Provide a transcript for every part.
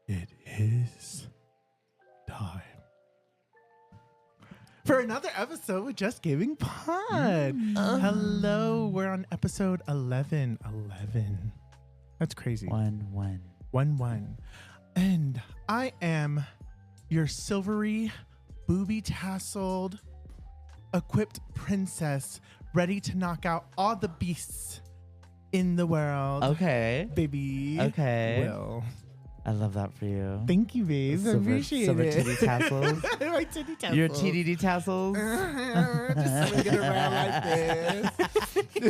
It is time for another episode with Just Giving Pod. Hello, we're on episode 11. 11. That's crazy. 1-1. 1-1. And I am your silvery, booby-tasseled, equipped princess ready to knock out all the beasts in the world. Okay. Baby. Okay. Will. I love that for you. Thank you, babes. I appreciate silver it. titty tassels. My titty tassels. Your TDD tassels. Just swinging around like this.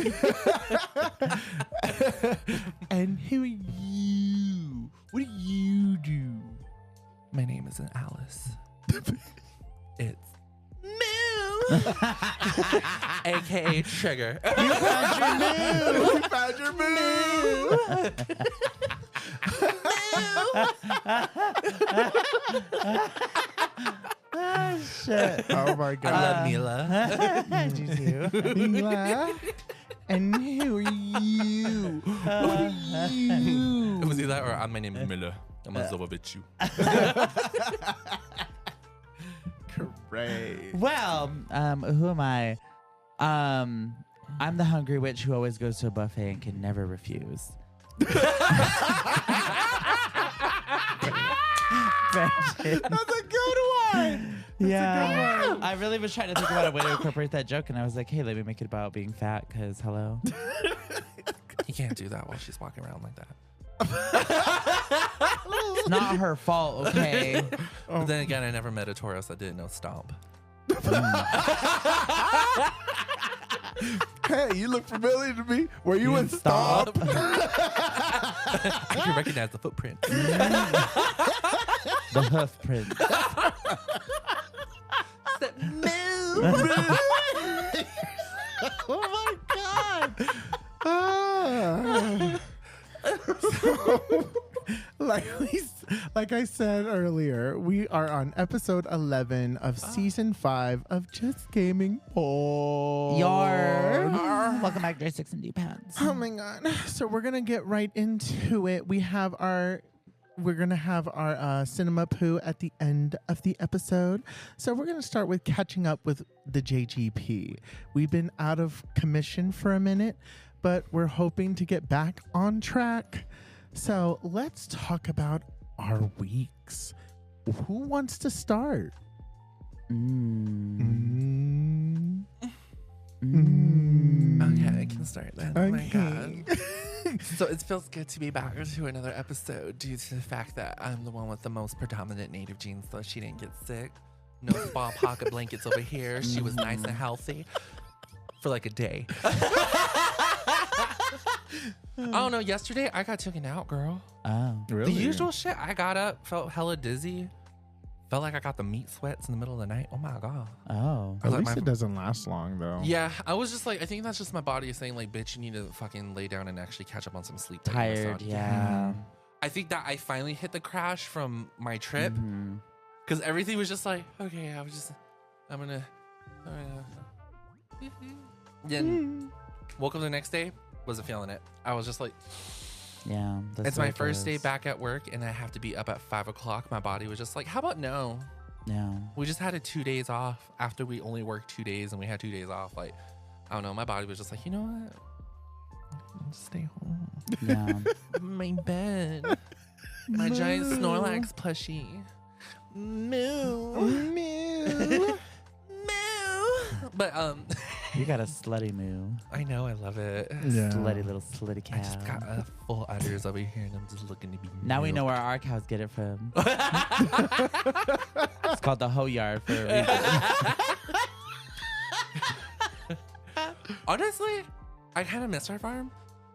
And who are you? What do you do? My name isn't Alice. It's AKA Trigger. You found your moo. Oh, shit. Oh my I god. love Mila. You too. Mila. And who are you? What are you? It was either that or my name is Mila. I'm a Zovovichu. Great. Well, who am I? I'm the hungry witch who always goes to a buffet and can never refuse. That's a good one. Yeah. I really was trying to think about a way to incorporate that joke, and I was like, hey, let me make it about being fat, because hello. You can't do that while she's walking around like that. It's not her fault, okay? But then again, I never met a Taurus that didn't know stomp. Hey, you look familiar to me. Were you in Stomp? I can recognize the footprint. The hoof print. Oh my god. Ah. So, like I said earlier, we are on episode 11 of season 5 of Just Gaming Pod. Welcome back to 6 and D pads. Oh my god. So we're gonna get right into it. We're gonna have our cinema poo at the end of the episode. So we're gonna start with catching up with the JGP. We've been out of commission for a minute, but we're hoping to get back on track. So let's talk about our weeks. Who wants to start? Okay, I can start then. Okay. Oh my god. So it feels good to be back to another episode due to the fact that I'm the one with the most predominant native genes, so she didn't get sick. No spa pocket blankets over here. She was nice and healthy for like a day. I don't know. Yesterday, I got taken out, girl. Oh. Really? The usual shit. I got up, felt hella dizzy. Felt like I got the meat sweats in the middle of the night. Oh, my God. Oh. At Like least my- it doesn't last long, though. Yeah, I was just like, I think that's just my body saying, like, bitch, you need to fucking lay down and actually catch up on some sleep. Tired, yeah. I think that I finally hit the crash from my trip Mhm. because everything was just like, okay, I'm gonna. Then woke up the next day, wasn't feeling it. I was just like, Yeah. that's it's what my it first day is. back at work and I have to be up at 5 o'clock. My body was just like, how about no? Yeah. We just had 2 days off after we only worked 2 days and we had 2 days off. Like, I don't know. My body was just like, you know what? Just stay home. Yeah. My bed. My giant Snorlax plushie. Moo. Moo. But, You got a slutty moo. I know. I love it. Yeah. Slutty little slitty cow. I just got full udders over here and I'm just looking to be Now we milked. know where our cows get it from. It's called the hoe yard for a reason. Honestly, I kind of miss our farm.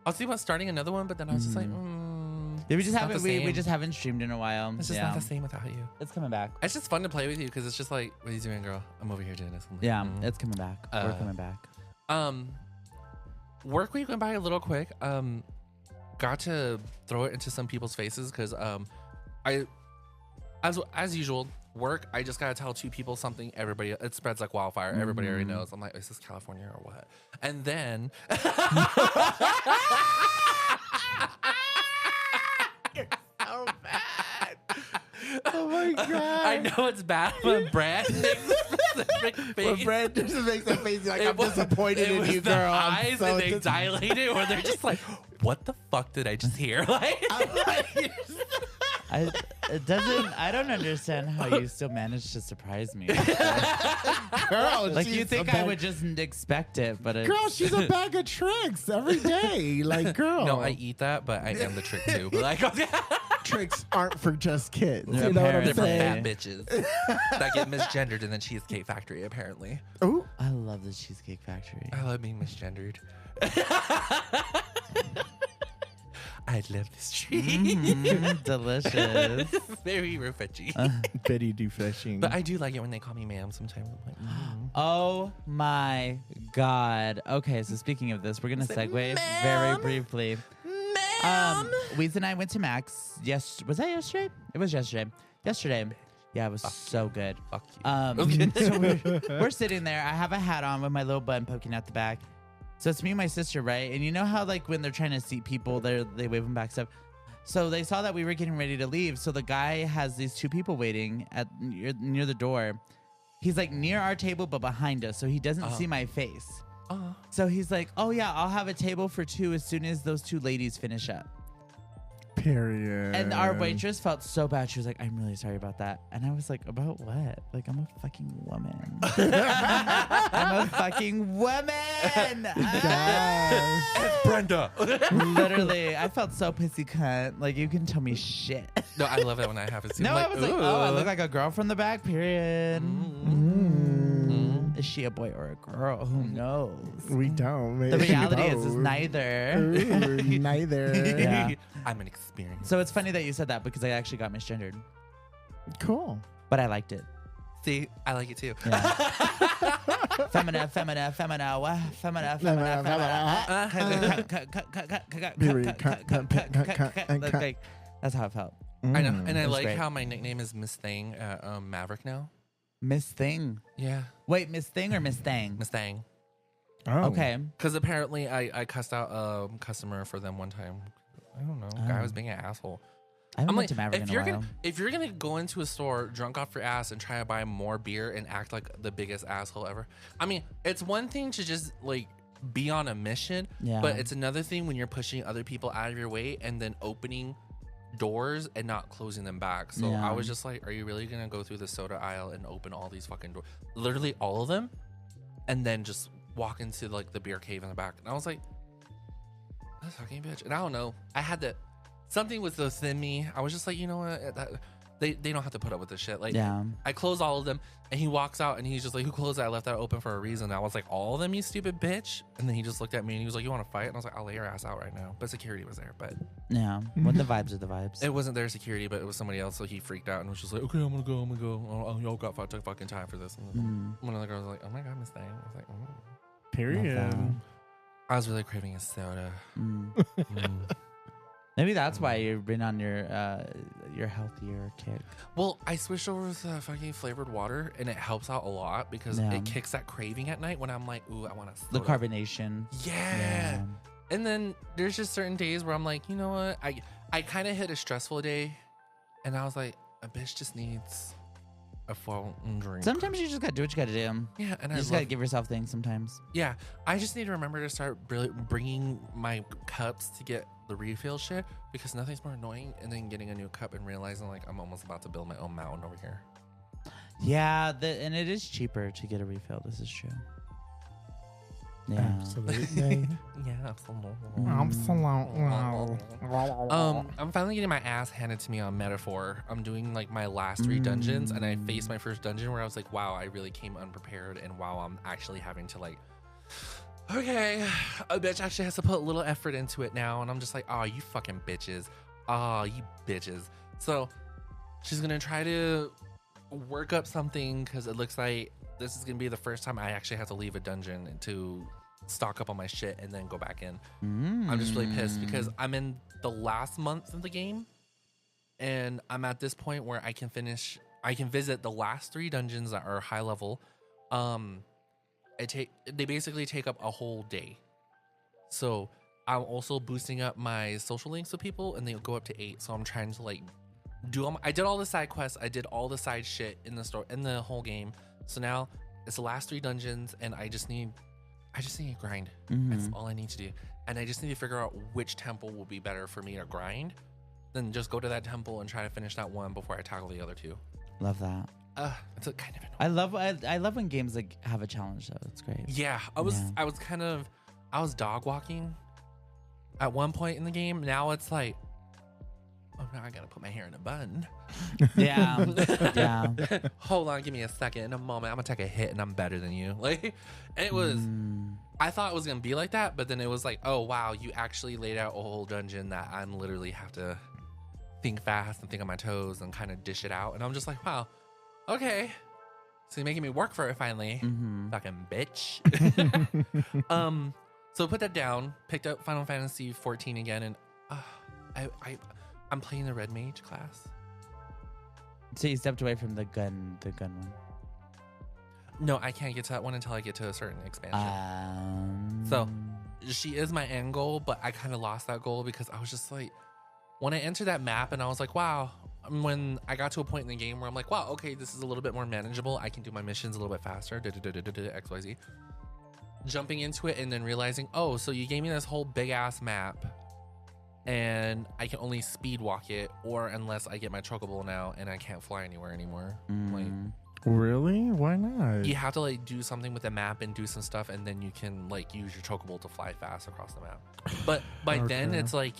I was thinking about starting another one, but then I was just like, Yeah, we it's just not haven't the we same. just haven't streamed in a while. It's just yeah. not the same without you. It's coming back. It's just fun to play with you because it's just like, what are you doing, girl? I'm over here doing this. I'm like, Yeah, it's coming back. We're coming back. Work week went by a little quick. Got to throw it into some people's faces because I, as usual, work. I just gotta tell 2 people something. Everybody, it spreads like wildfire. Everybody already knows. I'm like, is this California or what? And then. So bad. my God. I know it's bad when Brad makes a specific face. When Brad just makes a face like, It I'm was- disappointed it in was you, the girl. I'm eyes so and they dilated, or they're just like, what the fuck did I just hear? Like, I don't understand how you still manage to surprise me. Girl, Like she's you a think I bag- would just expect it, but Girl, she's a bag of tricks every day. Like, girl. no, I eat that, but I am the trick too. But like, Tricks aren't for just kids. Yeah, You know what I'm they're for saying? fat bitches that get misgendered in the Cheesecake Factory, apparently. Ooh. I love the Cheesecake Factory. I love being misgendered. I love this tree. Delicious. Very refreshing. Betty do fishing. But I do like it when they call me ma'am sometimes. I'm like, Oh my God. Okay, so speaking of this, we're gonna segue very briefly. Weez and I went to Max. Yes, was that yesterday? It was yesterday. Yesterday. Yeah, it was so good. fuck you. So we're sitting there. I have a hat on with my little button poking out the back. So it's me and my sister, right? And you know how like when they're trying to seat people, they wave them back stuff. So they saw that we were getting ready to leave. So the guy has these two people waiting at near the door. He's like near our table, but behind us, so he doesn't see my face. So he's like, "Oh yeah, I'll have a table for two as soon as those two ladies finish up." Period. And our waitress felt so bad. She was like, "I'm really sorry about that." And I was like, "About what? Like, I'm a fucking woman. I'm a fucking woman." Yes. Brenda. Literally, I felt so pissy cunt. Like, you can tell me shit. No, I love it when I have a scene. No, like, I was like, "Oh, I look like a girl from the back." Period. Is she a boy or a girl? Who knows? We don't. The reality is neither. Ooh, neither. Yeah. I'm an experience. So it's funny that you said that because I actually got misgendered, Cool. but I liked it. See, I like it too. Yeah. Femina. Like, that's how it felt. I know, and I was like great. how my nickname is Miss Thing at Maverick now. Miss Thing. Yeah, Wait, Miss Thing or Miss Thang? Miss Thing. Oh. Okay. Because apparently I cussed out a customer for them one time. I don't know. Guy was being an asshole. I haven't I'm been like, to Maverick in a while. if you're gonna go into a store drunk off your ass and try to buy more beer and act like the biggest asshole ever, I mean, it's one thing to just like be on a mission, Yeah. but it's another thing when you're pushing other people out of your way and then opening doors and not closing them back. So Yeah. I was just like, are you really gonna go through the soda aisle and open all these fucking doors, literally all of them, and then just walk into like the beer cave in the back? And I was like, that's fucking bitch. And I don't know, I had that something was within me. I was just like, you know what, they don't have to put up with this shit. Like, Yeah. I closed all of them, and he walks out and he's just like, who closed that? I left that open for a reason. And I was like, all of them, you stupid bitch. And then he just looked at me and he was like, you want to fight? And I was like, I'll lay your ass out right now. But security was there, but Yeah. What the vibes are the vibes. it wasn't their security, but it was somebody else. So he freaked out and was just like, okay, I'm gonna go. Oh, y'all got fucking time for this. And one of the girls was like, oh my god, Miss Thing. I was like, Period. I was really craving a soda. Maybe that's why you've been on your healthier kick. Well, I switched over to fucking flavored water, and it helps out a lot because Yeah. it kicks that craving at night when I'm like, ooh, I want a soda. The carbonation. Yeah. And then there's just certain days where I'm like, you know what? I kind of hit a stressful day, and I was like, a bitch just needs a full drink. Sometimes you just gotta do what you gotta do. Yeah, and You just gotta give yourself things sometimes. Yeah, I just need to remember to start bringing my cups to get the refill shit, because nothing's more annoying and then getting a new cup and realizing like I'm almost about to build my own mountain over here. Yeah, and it is cheaper to get a refill. This is true. Yeah. Absolutely. Yeah, absolutely. I'm finally getting my ass handed to me on Metaphor. I'm doing like my last 3 dungeons, and I faced my first dungeon where I was like, wow, I really came unprepared, and wow, I'm actually having to like, okay, a bitch actually has to put a little effort into it now, and I'm just like, oh, you fucking bitches. Oh, you bitches. So she's gonna try to work up something, because it looks like this is gonna be the first time I actually have to leave a dungeon to stock up on my shit and then go back in. I'm just really pissed because I'm in the last month of the game, and I'm at this point where I can visit the last 3 dungeons that are high level. They basically take up a whole day. So I'm also boosting up my social links with people, and they go up to 8. So I'm trying to like I did all the side quests. I did all the side shit in the store in the whole game. So now it's the last 3 dungeons, and I just need to grind. That's all I need to do, and I just need to figure out which temple will be better for me to grind. Then just go to that temple and try to finish that one before I tackle the other 2. Love that. It's a kind of annoying. I love when games like have a challenge though. It's great. Yeah, I was dog walking at one point in the game. Now it's like, oh, now I gotta put my hair in a bun. Yeah. Yeah. Hold on, give me a second. In a moment, I'm gonna take a hit and I'm better than you. Like, it was. I thought it was gonna be like that, but then it was like, oh wow, you actually laid out a whole dungeon that I'm literally have to think fast and think on my toes and kind of dish it out. And I'm just like, wow, okay. So you're making me work for it finally. Fucking bitch. So put that down, picked up Final Fantasy 14 again, and I'm playing the Red Mage class. So you stepped away from the gun one. No, I can't get to that one until I get to a certain expansion. So she is my end goal, but I kind of lost that goal because I was just like, when I entered that map and I was like, wow, when I got to a point in the game where I'm like, wow, okay, this is a little bit more manageable. I can do my missions a little bit faster, XYZ. Jumping into it and then realizing, oh, so you gave me this whole big ass map and I can only speed walk it, or unless I get my chocobo now and I can't fly anywhere anymore. Like, really? Why not? you have to like do something with the map and do some stuff, and then you can like use your chocobo to fly fast across the map. But by then it's like,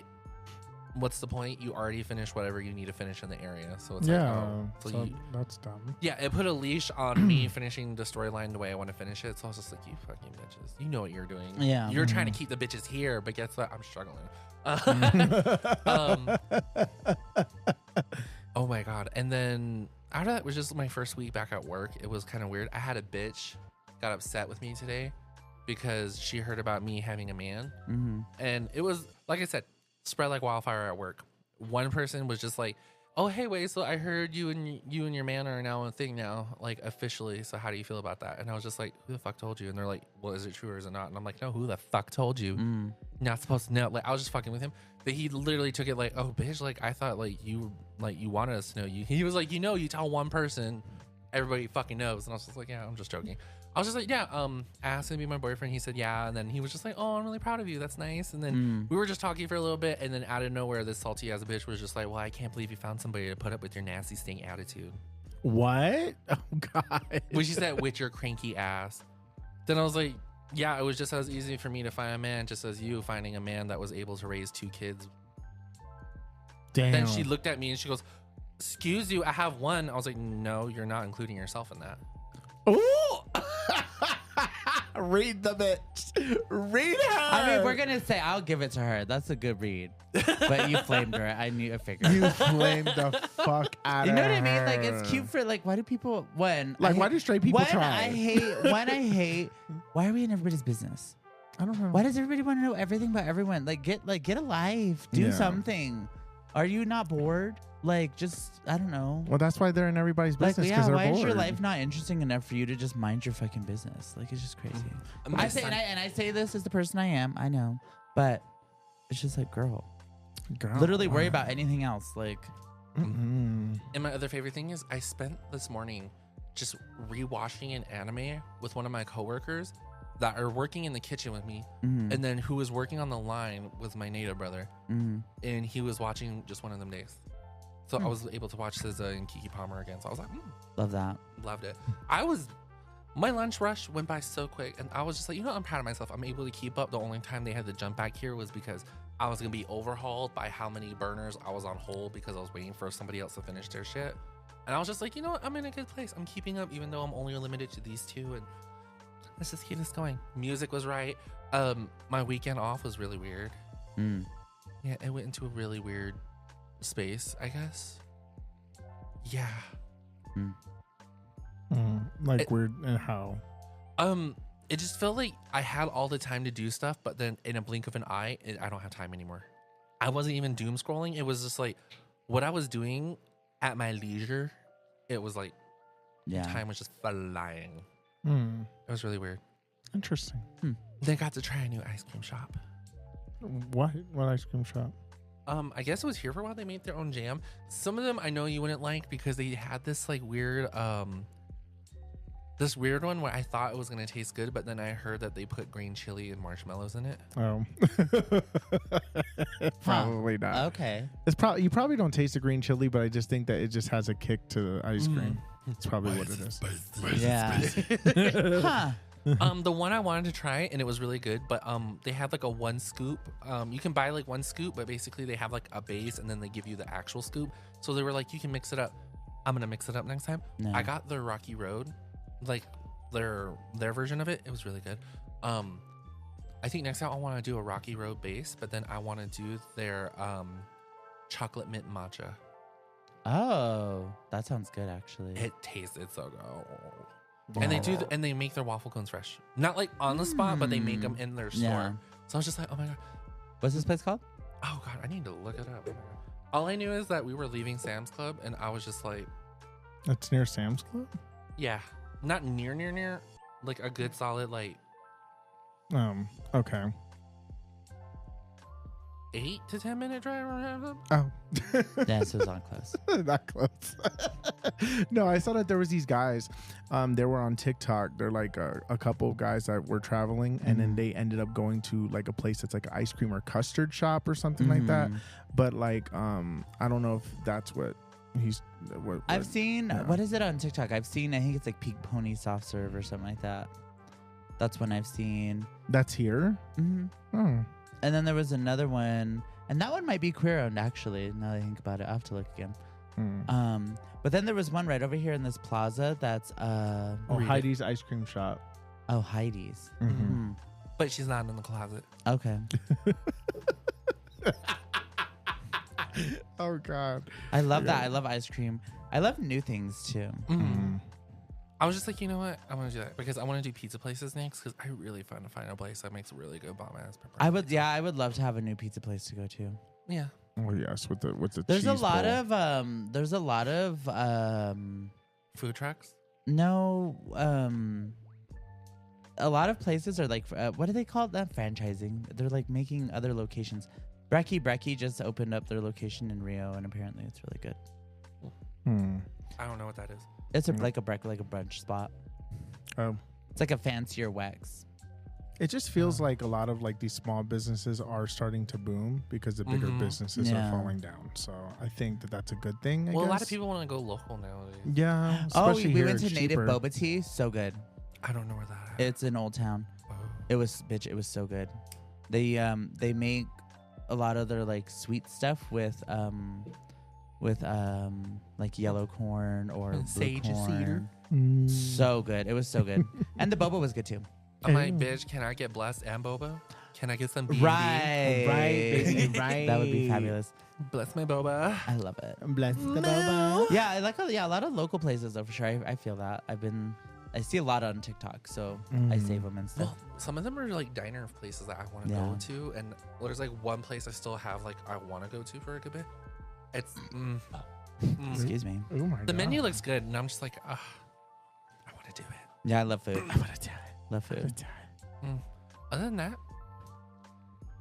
what's the point? You already finished whatever you need to finish in the area. So it's like, oh, so that's dumb. Yeah, it put a leash on me finishing the storyline the way I want to finish it. So I was just like, you fucking bitches. You know what you're doing. Yeah. You're trying to keep the bitches here, but guess what? I'm struggling. Oh my God. And then after that was just my first week back at work. It was kind of weird. I had a bitch got upset with me today because she heard about me having a man. And it was, like I said, spread like wildfire at work. One person was just like, oh, hey, wait, so I heard you and your man are now a thing now, like officially. So how do you feel about that? And I was just like, who the fuck told you? And they're like, well, is it true or is it not? And I'm like, no, who the fuck told you? Not supposed to know. Like, I was just fucking with him. But he literally took it like, oh, bitch, like I thought like you wanted us to know you. He was like, you tell one person, everybody fucking knows. And I was just like, yeah, I'm just joking. I was just like, yeah, I asked him to be my boyfriend. He said, yeah. And then he was just like, oh, I'm really proud of you. That's nice. And then we were just talking for a little bit. And then out of nowhere, this salty ass bitch was just like, well, I can't believe you found somebody to put up with your nasty stink attitude. What? Oh, God. When she said, with your cranky ass. Then I was like, yeah, it was just as easy for me to find a man just as you finding a man that was able to raise 2 kids. Damn. Then she looked at me and she goes, excuse you, I have 1. I was like, no, you're not including yourself in that. Ooh. Read the bitch. Read her. I mean, we're gonna say I'll give it to her. That's a good read. But you flamed her. I figured. You flamed the fuck out of her. You know what I mean? Like, it's cute for like, why do people why do straight people try? I hate. Why are we in everybody's business? I don't know. Why does everybody want to know everything about everyone? Get a life. Do something. Are you not bored? Like, just, I don't know. Well, that's why they're in everybody's business, because they're bored. Why is your life not interesting enough for you to just mind your fucking business? Like, it's just crazy. I say this as the person I am. I know, but it's just like, girl, literally worry about anything else. Like, And my other favorite thing is I spent this morning just rewatching an anime with one of my coworkers that are working in the kitchen with me, and then who was working on the line was my native brother, and he was watching just one of them days. So I was able to watch SZA and Kiki Palmer again. So I was like, love that. Loved it. My lunch rush went by so quick, and I was just like, I'm proud of myself. I'm able to keep up. The only time they had to jump back here was because I was going to be overhauled by how many burners I was on hold because I was waiting for somebody else to finish their shit. And I was just like, you know what? I'm in a good place. I'm keeping up, even though I'm only limited to these 2. And let's just keep this going. Music was right. My weekend off was really weird. Yeah, it went into a really weird space, I guess. Yeah. Weird and how? It just felt like I had all the time to do stuff, but then in a blink of an eye, I don't have time anymore. I wasn't even doom scrolling. It was just like what I was doing at my leisure. It was like time was just flying. It was really weird. Interesting. They got to try a new ice cream shop. What ice cream shop? I guess it was here for a while. They made their own jam. Some of them I know you wouldn't like because they had this like weird this weird one where I thought it was gonna taste good, but then I heard that they put green chili and marshmallows in it. Oh, probably not. Okay. It's probably you probably don't taste the green chili, but I just think that it just has a kick to the ice cream. It's probably what it is. Yeah. Huh. The one I wanted to try and it was really good, but they had like a 1 scoop. You can buy like 1 scoop, but basically they have like a base and then they give you the actual scoop. So they were like, you can mix it up. I'm gonna mix it up next time. No. I got the Rocky Road, like their version of it. It was really good. I think next time I want to do a Rocky Road base, but then I want to do their chocolate mint matcha. Oh, that sounds good actually. It tasted so good. And they do, and they make their waffle cones fresh. Not like on the spot, but they make them in their store. Yeah. So I was just like, oh my god. What's this place called? Oh god, I need to look it up. Oh my God. All I knew is that we were leaving Sam's Club, and I was just like, It's near Sam's Club. yeah, not near, like a good solid like Okay. 8 to 10 minute drive around them. Oh. Yeah, so it's not close. Not close. No, I saw that there was these guys. They were on TikTok. They're like a couple of guys that were traveling, and then they ended up going to like a place that's like an ice cream or custard shop or something like that. But like, I don't know if that's what he's. What I've seen. yeah. What is it on TikTok? I've seen. I think it's like Peak Pony Soft Serve or something like that. That's one I've seen. That's here. Mm-hmm. Oh. And then there was another one, and that one might be queer owned actually. Now that I think about it, I have to look again. But then there was one right over here in this plaza that's Heidi's ice cream shop. Oh, Heidi's. Mhm. But she's not in the closet. Okay. Oh God. I love that. I love ice cream. I love new things too. I was just like, you know what? I want to do that because I want to do pizza places next because I really want to find a place that makes really good bomb ass pepperoni. I would love to have a new pizza place to go to. Yeah. Oh yes, with the There's a cheese lot bowl. of Food trucks. no a lot of places are like what do they call it? That franchising. They're like making other locations. Brecky just opened up their location in Rio, and apparently it's really good. I don't know what that is. It's like a brunch spot. Oh. It's like a fancier Wex. It just feels like a lot of like these small businesses are starting to boom because the bigger businesses Yeah. are falling down. So I think that that's a good thing. I Well, guess. a lot of people want to go local nowadays. Yeah. Oh, especially we here, went to it's Native cheaper. Boba Tea. So good. I don't know where that is. It's in Old Town. Oh. It was so good. They make a lot of their like sweet stuff with like yellow corn or blue Sage and corn. cedar. So good. It was so good. And the boba was good too. I'm like, bitch, can I get blessed and boba? Can I get some B&B? Right. Right. That would be fabulous. Bless my boba. I love it. Bless the boba. Yeah, I like a lot of local places though for sure. I feel that. I see a lot on TikTok, so I save them and stuff. Well, some of them are like diner places that I want to go to, and there's like one place I still have like I want to go to for a good bit. It's Excuse me. Oh my God. the menu looks good, and I'm just like, I want to do it. Yeah, I love food. I want to die. Love food. Other than that,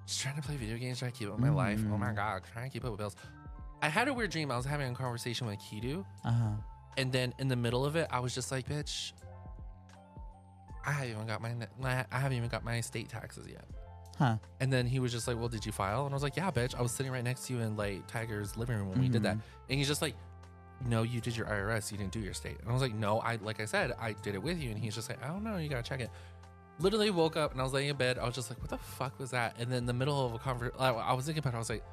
just trying to play video games, trying to keep up with my life. Oh my God, trying to keep up with bills. I had a weird dream. I was having a conversation with Kidu, and then in the middle of it, I was just like, bitch, I haven't even got my state taxes yet. Huh. And then he was just like, well, did you file? And I was like, yeah, bitch. I was sitting right next to you in like Tiger's living room when we did that. And he's just like, no, you did your IRS. You didn't do your state. And I was like, no, like I said, I did it with you. And he's just like, I don't know. You got to check it. Literally woke up and I was laying in bed. I was just like, what the fuck was that? And then in the middle of a conversation, I was thinking about it. I was like,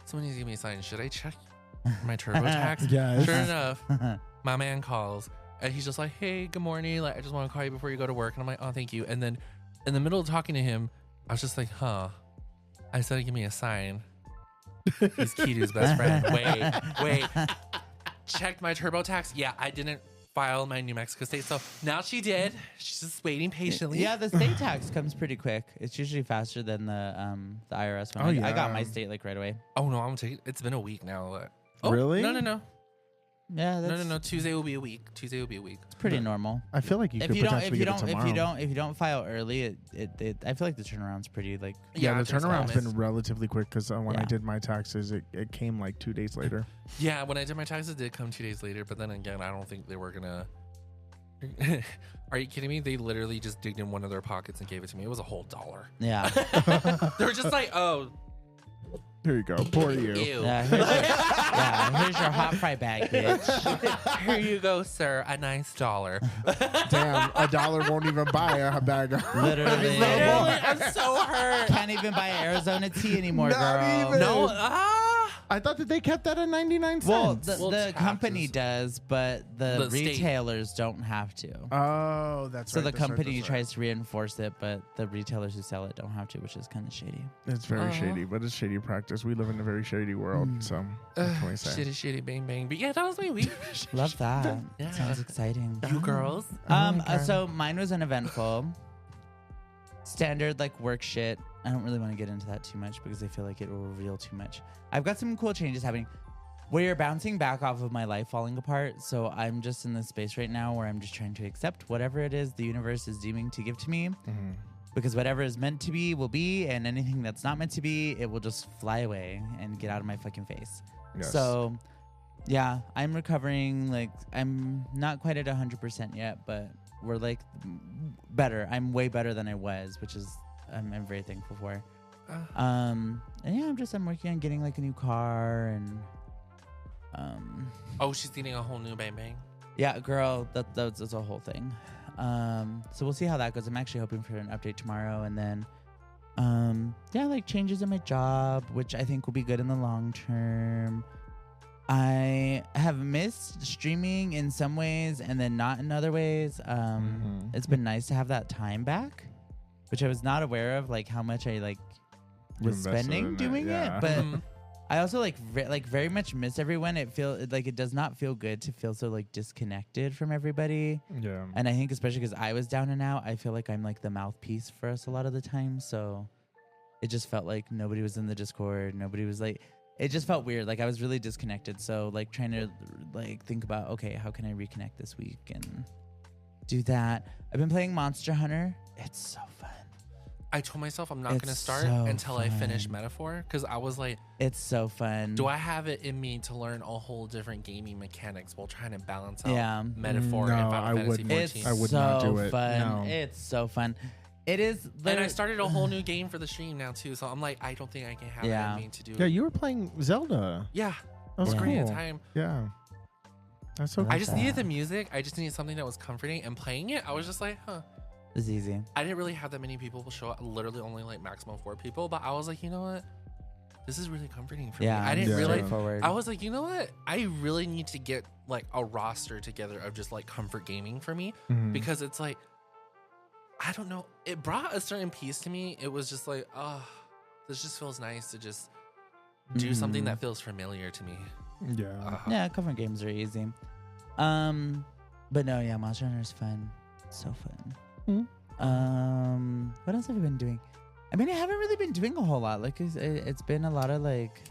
someone needs to give me a sign. Should I check my TurboTax? Yes. Sure enough, my man calls and he's just like, hey, good morning. Like, I just want to call you before you go to work. And I'm like, oh, thank you. And then in the middle of talking to him, I was just like, I said, give me a sign. He's Kidu's best friend. Wait. Checked my TurboTax. Yeah, I didn't file my New Mexico state. So now she did. She's just waiting patiently. Yeah, the state tax comes pretty quick. It's usually faster than the IRS one. Oh, I got yeah. my state like right away. Oh, no, I'm taking It's been a week now. Really? No. Yeah, No, that's no, no. Tuesday will be a week. Tuesday will be a week. It's pretty normal. I feel like you If could you don't, potentially get it tomorrow. if you don't file early, I feel like the turnaround's pretty like. Yeah, the there's turnaround's always- been relatively quick because when I Yeah. did my taxes, it came like 2 days later. Yeah, when I did my taxes, it did come 2 days later. But then again, I don't think they were gonna. Are you kidding me? They literally just digged in one of their pockets and gave it to me. It was a whole $1. Yeah. They were just like, oh, Here you go. Poor you. ew. Here's your hot fry bag, bitch. Here you go, sir. A nice $1. Damn, $1 won't even buy a bag. Literally. I'm so hurt. Can't even buy Arizona tea anymore, Not girl. even. No, I thought that they kept that at 99 cents. Well, Well, the company taxes. does, but the The state. retailers don't have to. Oh, that's So right. the that's right, company that's right. tries to reinforce it, but the retailers who sell it don't have to, which is kind of shady. It's very shady, but it's shady practice. We live in a very shady world, so what can we say? shitty, bang, bang. But yeah, that was my week. Love that. Yeah. Sounds exciting. You girls. Okay. So mine was uneventful. Standard like work shit. I don't really want to get into that too much because I feel like it will reveal too much. I've got some cool changes happening. We are bouncing back off of my life falling apart. So I'm just in this space right now where I'm just trying to accept whatever it is the universe is deeming to give to me. Mhm. Because whatever is meant to be will be, and anything that's not meant to be, it will just fly away and get out of my fucking face. Yes. So, yeah, I'm recovering. Like, I'm not quite at 100% yet, but we're like better. I'm way better than I was, which is I'm very thankful for. And yeah, I'm working on getting like a new car and Oh, she's getting a whole new bang bang. yeah, girl, that's a whole thing. So we'll see how that goes. I'm actually hoping for an update tomorrow, and then yeah, like changes in my job, which I think will be good in the long term. I have missed streaming in some ways and then not in other ways. It's been nice to have that time back, which I was not aware of, like how much I like You was invested spending in it, doing yeah. it. But Mhm. I also like very much miss everyone. It does not feel good to feel so like disconnected from everybody. Yeah. And I think especially because I was down and out, I feel like I'm like the mouthpiece for us a lot of the time. So it just felt like nobody was in the Discord. Nobody was like, it just felt weird. Like I was really disconnected. So like trying to like think about, okay, how can I reconnect this week and do that. I've been playing Monster Hunter. It's so fun. I told myself I'm not It's going to start so until I finish fun. Metaphor because I was like, It's so fun. do I have it in me to learn a whole different gaming mechanics while trying to balance out Yeah. Metaphor No, and I Final Fantasy wouldn't. 14? It's I would so not do it. fun. No. It's so fun. It is. And I literally- started a whole new game for the stream now too, so I'm like, I don't think I can have Yeah. it in me to do Yeah, it. you were playing Zelda. Yeah, That was Yeah. cool. Ocarina of Time. Yeah. That's so I cool. I just that. needed the music. I just needed something that was comforting. And playing it, I was just like, huh. It's easy. I didn't really have that many people show up. Literally only like maximum 4 people. But I was like, you know what? This is really comforting for Yeah. me. I didn't Yeah. realize. Straightforward. I was like, you know what? I really need to get like a roster together of just like comfort gaming for me Mhm. because it's like, I don't know. It brought a certain peace to me. It was just like, oh, this just feels nice to just do something Mhm. that feels familiar to me. Yeah. Yeah, comfort games are easy. But no, yeah, Monster Hunter is fun. It's so fun. What else have I been doing? I mean, I haven't really been doing a whole lot. Like, it's been a lot of like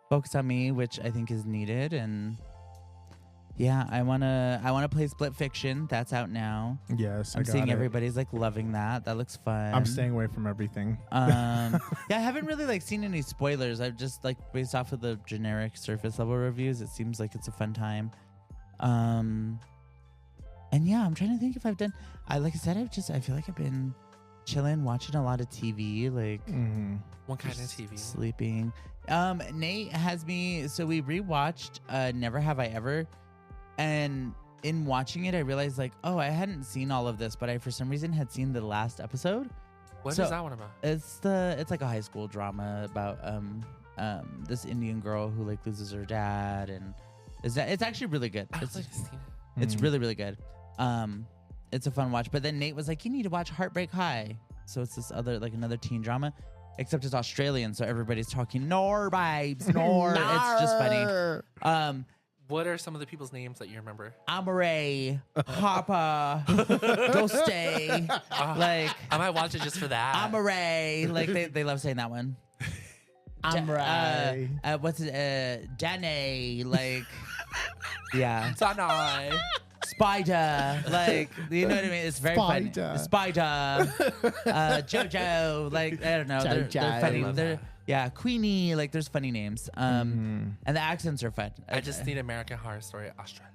focus on me, which I think is needed. And yeah, I wanna play Split Fiction. That's out now. Yes, I I'm got seeing it. everybody's like loving that. That looks fun. I'm staying away from everything. Yeah, I haven't really like seen any spoilers. I've just like based off of the generic surface level reviews, it seems like it's a fun time. And yeah, I'm trying to think if I've done. Like I said, I feel like I've been chilling, watching a lot of TV, like Mhm. What kind of just TV? sleeping. Nate has me. So we rewatched Never Have I Ever, and in watching it, I realized like, oh, I hadn't seen all of this, but I for some reason had seen the last episode. What is So- that one about? It's like a high school drama about this Indian girl who like loses her dad, and it's actually really good. I It's don't think I've seen it. it's Mhm. really really good. It's a fun watch. But then Nate was like, you need to watch Heartbreak High. So it's this other like another teen drama, except it's Australian, so everybody's talking Nor babes, Nor. It's just funny. What are some of the people's names that you remember? Amaray, Harper, Ghosty, like I might watch it just for that. Amaray. Like they love saying that one. I'm right. What's it? Danny, like, yeah. Tanai. Spider, like, you know what I mean? It's very funny. Spider, Jojo, like, I don't know. They're funny. Queenie, like, there's funny names. And the accents are fun. I just need American Horror Story Australia.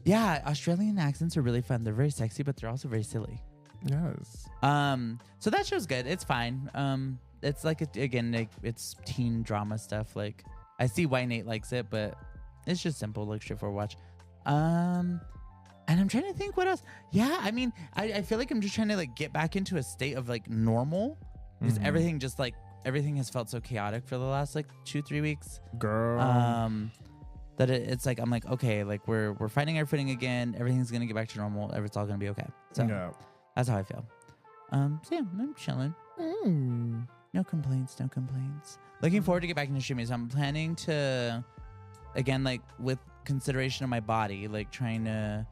Yeah, Australian accents are really fun. They're very sexy, but they're also very silly. Yes. So that show's good. It's fine. It's like it's teen drama stuff. Like, I see why Nate likes it, but it's just simple, like straightforward watch. And I'm trying to think what else. Yeah, I mean, I feel like I'm just trying to like get back into a state of like normal because everything has felt so chaotic for the last like 2-3 weeks. Girl. That it's like I'm like, okay, like we're finding our footing again. Everything's gonna get back to normal. It's all gonna be okay. So that's how I feel. So yeah, I'm chilling. No complaints. Looking forward to get back into streaming. So I'm planning to, again, like with consideration of my body, like trying to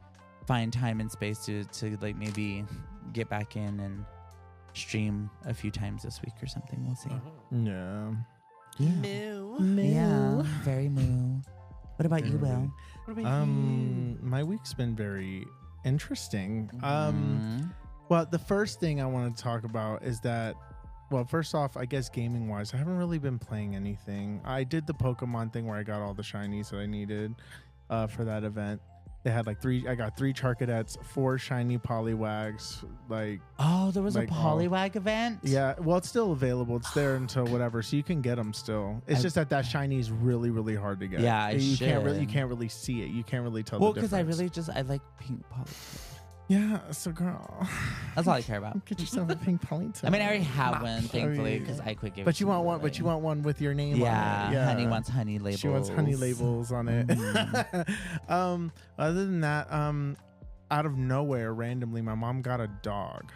find time and space to like maybe get back in and stream a few times this week or something. We'll see. Yeah. Moo. Yeah. Very moo. What about you, Will? My week's been very interesting. Well, the first thing I want to talk about is that, well, first off, I guess gaming wise, I haven't really been playing anything. I did the Pokemon thing where I got all the shinies that I needed for that event. They had like I got 3 Charcadets, 4 shiny Poliwags. Like, oh, there was like a Poliwag event? Yeah, well, it's still available. It's there until whatever, so you can get them still. It's just that shiny is really, really hard to get. Yeah, you can't really see it. You can't really tell. Well, the difference. because I like pink Poliwag. Yeah, so girl, that's all I care about. Get yourself a pink Polito. I mean, I already have one, thankfully, because I quit giving. But you want one. But you want one with your name on it. Yeah, Honey wants honey labels. She wants honey labels on it. Other than that, out of nowhere, randomly, my mom got a dog.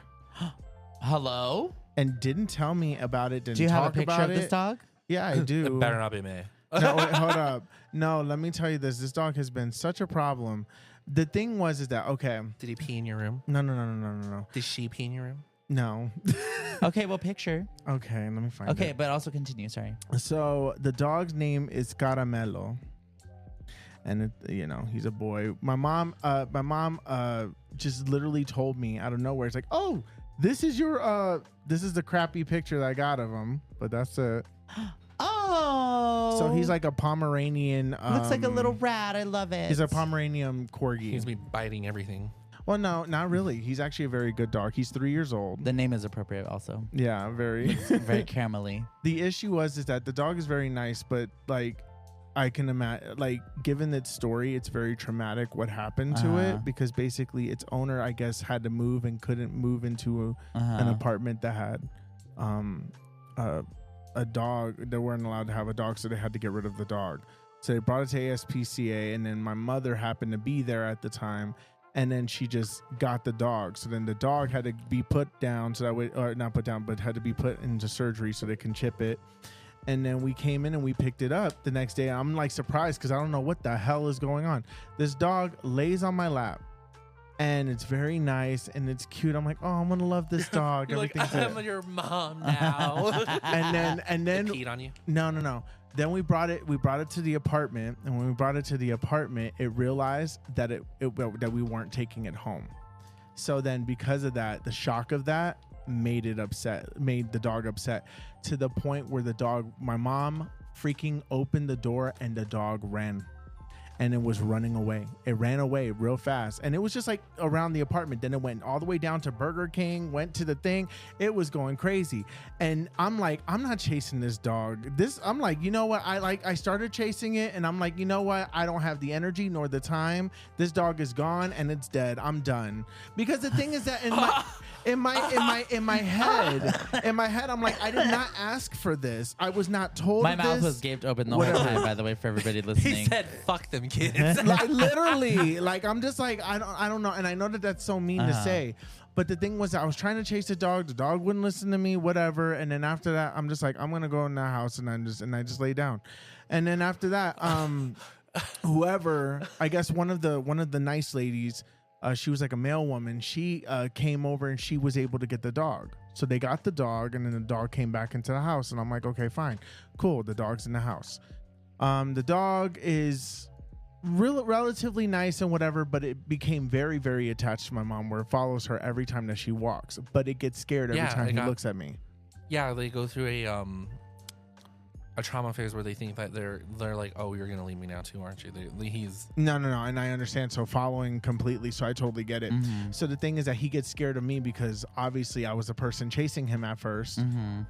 Hello? And didn't tell me about it. Didn't do you have a talk picture about of this dog? Yeah, I do. It better not be me. No, wait, hold up. No, let me tell you this. This dog has been such a problem. The thing is that, okay. Did he pee in your room? No. Did she pee in your room? No. Okay, well, picture. Okay, let me find it. Okay, but also continue. Sorry. So the dog's name is Caramelo. And he's a boy. My mom just literally told me out of nowhere. It's like, oh, this is the crappy picture that I got of him. But that's it. Oh. So he's like a Pomeranian. Looks like a little rat. I love it. He's a Pomeranian corgi. He's be biting everything. Well, no, not really. He's actually a very good dog. He's 3 years old. The name is appropriate also. Yeah, very. Very caramelly. The issue is that the dog is very nice, but like I can imagine, like given its story, it's very traumatic what happened to it because basically its owner, I guess, had to move and couldn't move into an apartment that had a dog. They weren't allowed to have a dog, so they had to get rid of the dog. So they brought it to ASPCA, and then my mother happened to be there at the time, and then she just got the dog. So then the dog had to be put down, so that way, or not put down, but had to be put into surgery so they can chip it. And then we came in and we picked it up the next day. I'm like surprised because I don't know what the hell is going on. This dog lays on my lap. And it's very nice and it's cute. I'm like, oh, I'm gonna love this dog. You're like, I'm your mom now. and then it peed on you? No. Then we brought it to the apartment, and when we brought it to the apartment, it realized that that we weren't taking it home. So then, because of that, the shock of that made the dog upset to the point where my mom freaking opened the door and the dog ran. And it was running away. It ran away real fast. And it was just like around the apartment. Then it went all the way down to Burger King, went to the thing. It was going crazy. And I'm like, I'm not chasing this dog. I'm like, you know what? I started chasing it and I'm like, you know what? I don't have the energy nor the time. This dog is gone and it's dead. I'm done. Because the thing is that in my head, I'm like, I did not ask for this. I was not told My this. mouth was gaped open the whole time, by the way, for everybody listening. He said, fuck them kids. Like, literally, like I'm just like I don't know, and I know that that's so mean to say, but the thing was I was trying to chase the dog wouldn't listen to me, whatever, and then after that I'm just like I'm gonna go in the house and I just lay down, and then after that whoever, I guess one of the nice ladies, she was like a male woman, she came over and she was able to get the dog. So they got the dog, and then the dog came back into the house, and I'm like, okay, fine, cool. The dog's in the house. The dog is relatively nice and whatever, but it became very, very attached to my mom, where it follows her every time that she walks, but it gets scared every time he looks at me. Yeah, they go through a trauma phase where they think that they're like, oh, you're gonna leave me now too, aren't you? He's no, and I understand. So following completely, so I totally get it. So the thing is that he gets scared of me because obviously I was the person chasing him at first,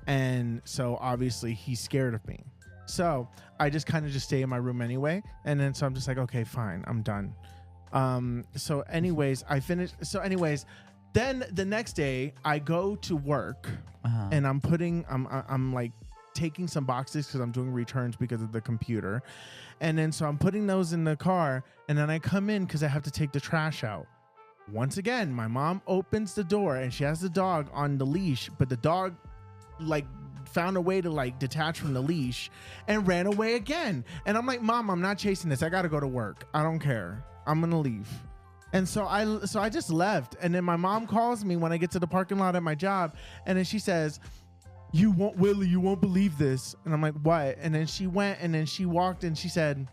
and so obviously he's scared of me. So I just kind of just stay in my room anyway, and then so I'm just like, okay, fine, I'm done. So anyways, I finished. So anyways, then the next day I go to work, and I'm like taking some boxes because I'm doing returns because of the computer, and then so I'm putting those in the car, and then I come in because I have to take the trash out. Once again, my mom opens the door and she has the dog on the leash, but the dog like found a way to like detach from the leash and ran away again. And I'm like, Mom, I'm not chasing this. I gotta go to work. I don't care. I'm gonna leave. And so I just left. And then my mom calls me when I get to the parking lot at my job, and then she says, Willie, you won't believe this. And I'm like, what? And then she went and then she walked and she said,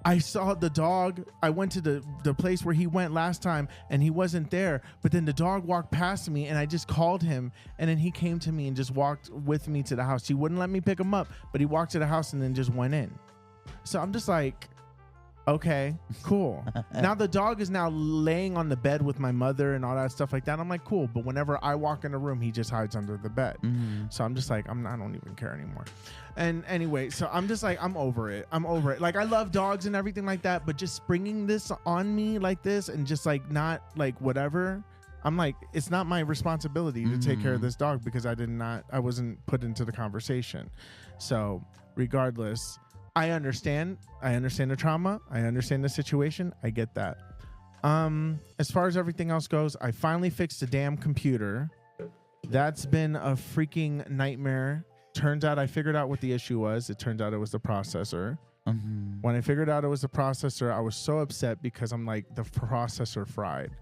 I saw the dog. I went to the place where he went last time and he wasn't there. But then the dog walked past me and I just called him. And then he came to me and just walked with me to the house. He wouldn't let me pick him up, but he walked to the house and then just went in. So I'm just like, okay, cool. Now the dog is now laying on the bed with my mother and all that stuff like that. I'm like, cool. But whenever I walk in the room, he just hides under the bed. So I'm just like, I don't even care anymore. And anyway, so I'm just like, I'm over it. Like, I love dogs and everything like that, but just springing this on me like this and just like not like whatever. I'm like, it's not my responsibility to take care of this dog because I wasn't put into the conversation. So regardless, I understand the trauma. I understand the situation. I get that. As far as everything else goes, I finally fixed the damn computer. That's been a freaking nightmare. Turns out I figured out what the issue was. It turns out it was the processor. When I figured out it was the processor, I was so upset because I'm like, the processor fried.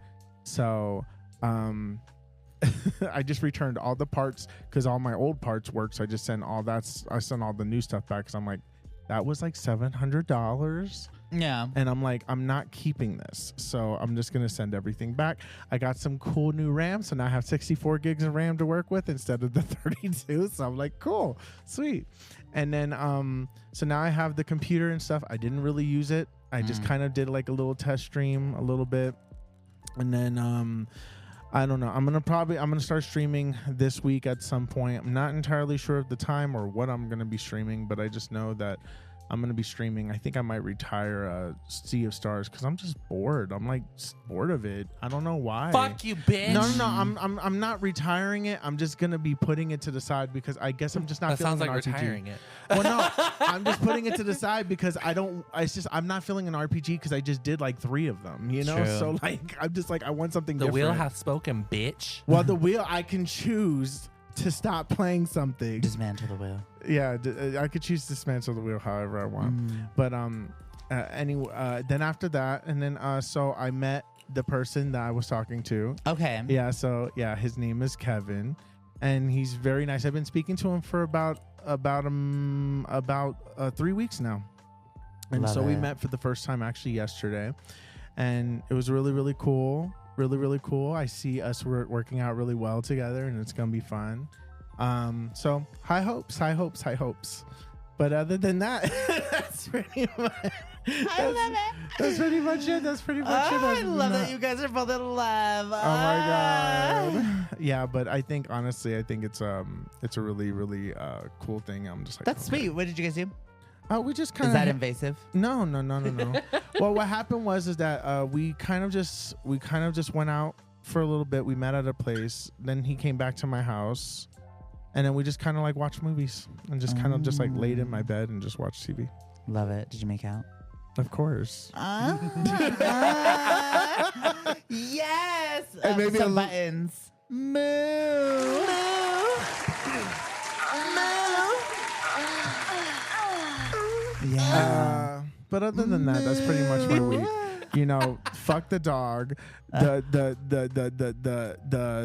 So I just returned all the parts because all my old parts work. So I just sent all the new stuff back because I'm like, that was like $700. Yeah. And I'm like, I'm not keeping this. So I'm just going to send everything back. I got some cool new RAM. So now I have 64 gigs of RAM to work with instead of the 32. So I'm like, cool, sweet. And then, so now I have the computer and stuff. I didn't really use it. I just kind of did like a little test stream a little bit. And then, I don't know. I'm going to start streaming this week at some point. I'm not entirely sure of the time or what I'm going to be streaming, but I just know that I'm going to be streaming. I think I might retire Sea of Stars because I'm just bored. I'm like bored of it. I don't know why. Fuck you, bitch. No. I'm not retiring it. I'm just going to be putting it to the side because I guess I'm just not feeling sounds like an RPG. retiring it. Well, no, I'm just putting it to the side because I'm not feeling an RPG because I just did like 3 of them, you know? True. So like, I'm just like, I want something The different. wheel hath spoken, bitch. Well, the wheel, I can choose to stop playing something. Dismantle the wheel. Yeah, I could choose to dismantle the wheel however I want. But anyway, then after that, and then so I met the person that I was talking to. Okay. Yeah, so yeah, his name is Kevin, and he's very nice. I've been speaking to him for about 3 weeks now, and Love so we it. met for the first time actually yesterday, and it was really, really cool. Really, really cool. I see us working out really well together, and it's gonna be fun. So high hopes. But other than that, that's pretty much. I love it. That's pretty much it. I love that you guys are both in love. Oh my god. Yeah, but I think honestly, it's a really, really cool thing. I'm just like, That's okay. sweet. What did you guys do? We just kind Is of. that invasive? No. Well, what happened was that we kind of just went out for a little bit. We met at a place. Then he came back to my house, and then we just kind of like watched movies and just kind of just like laid in my bed and just watched TV. Love it. Did you make out? Of course. Yes. And maybe some a buttons. Moo. Yeah. But other than that, that's pretty much my week. You know, fuck the dog. The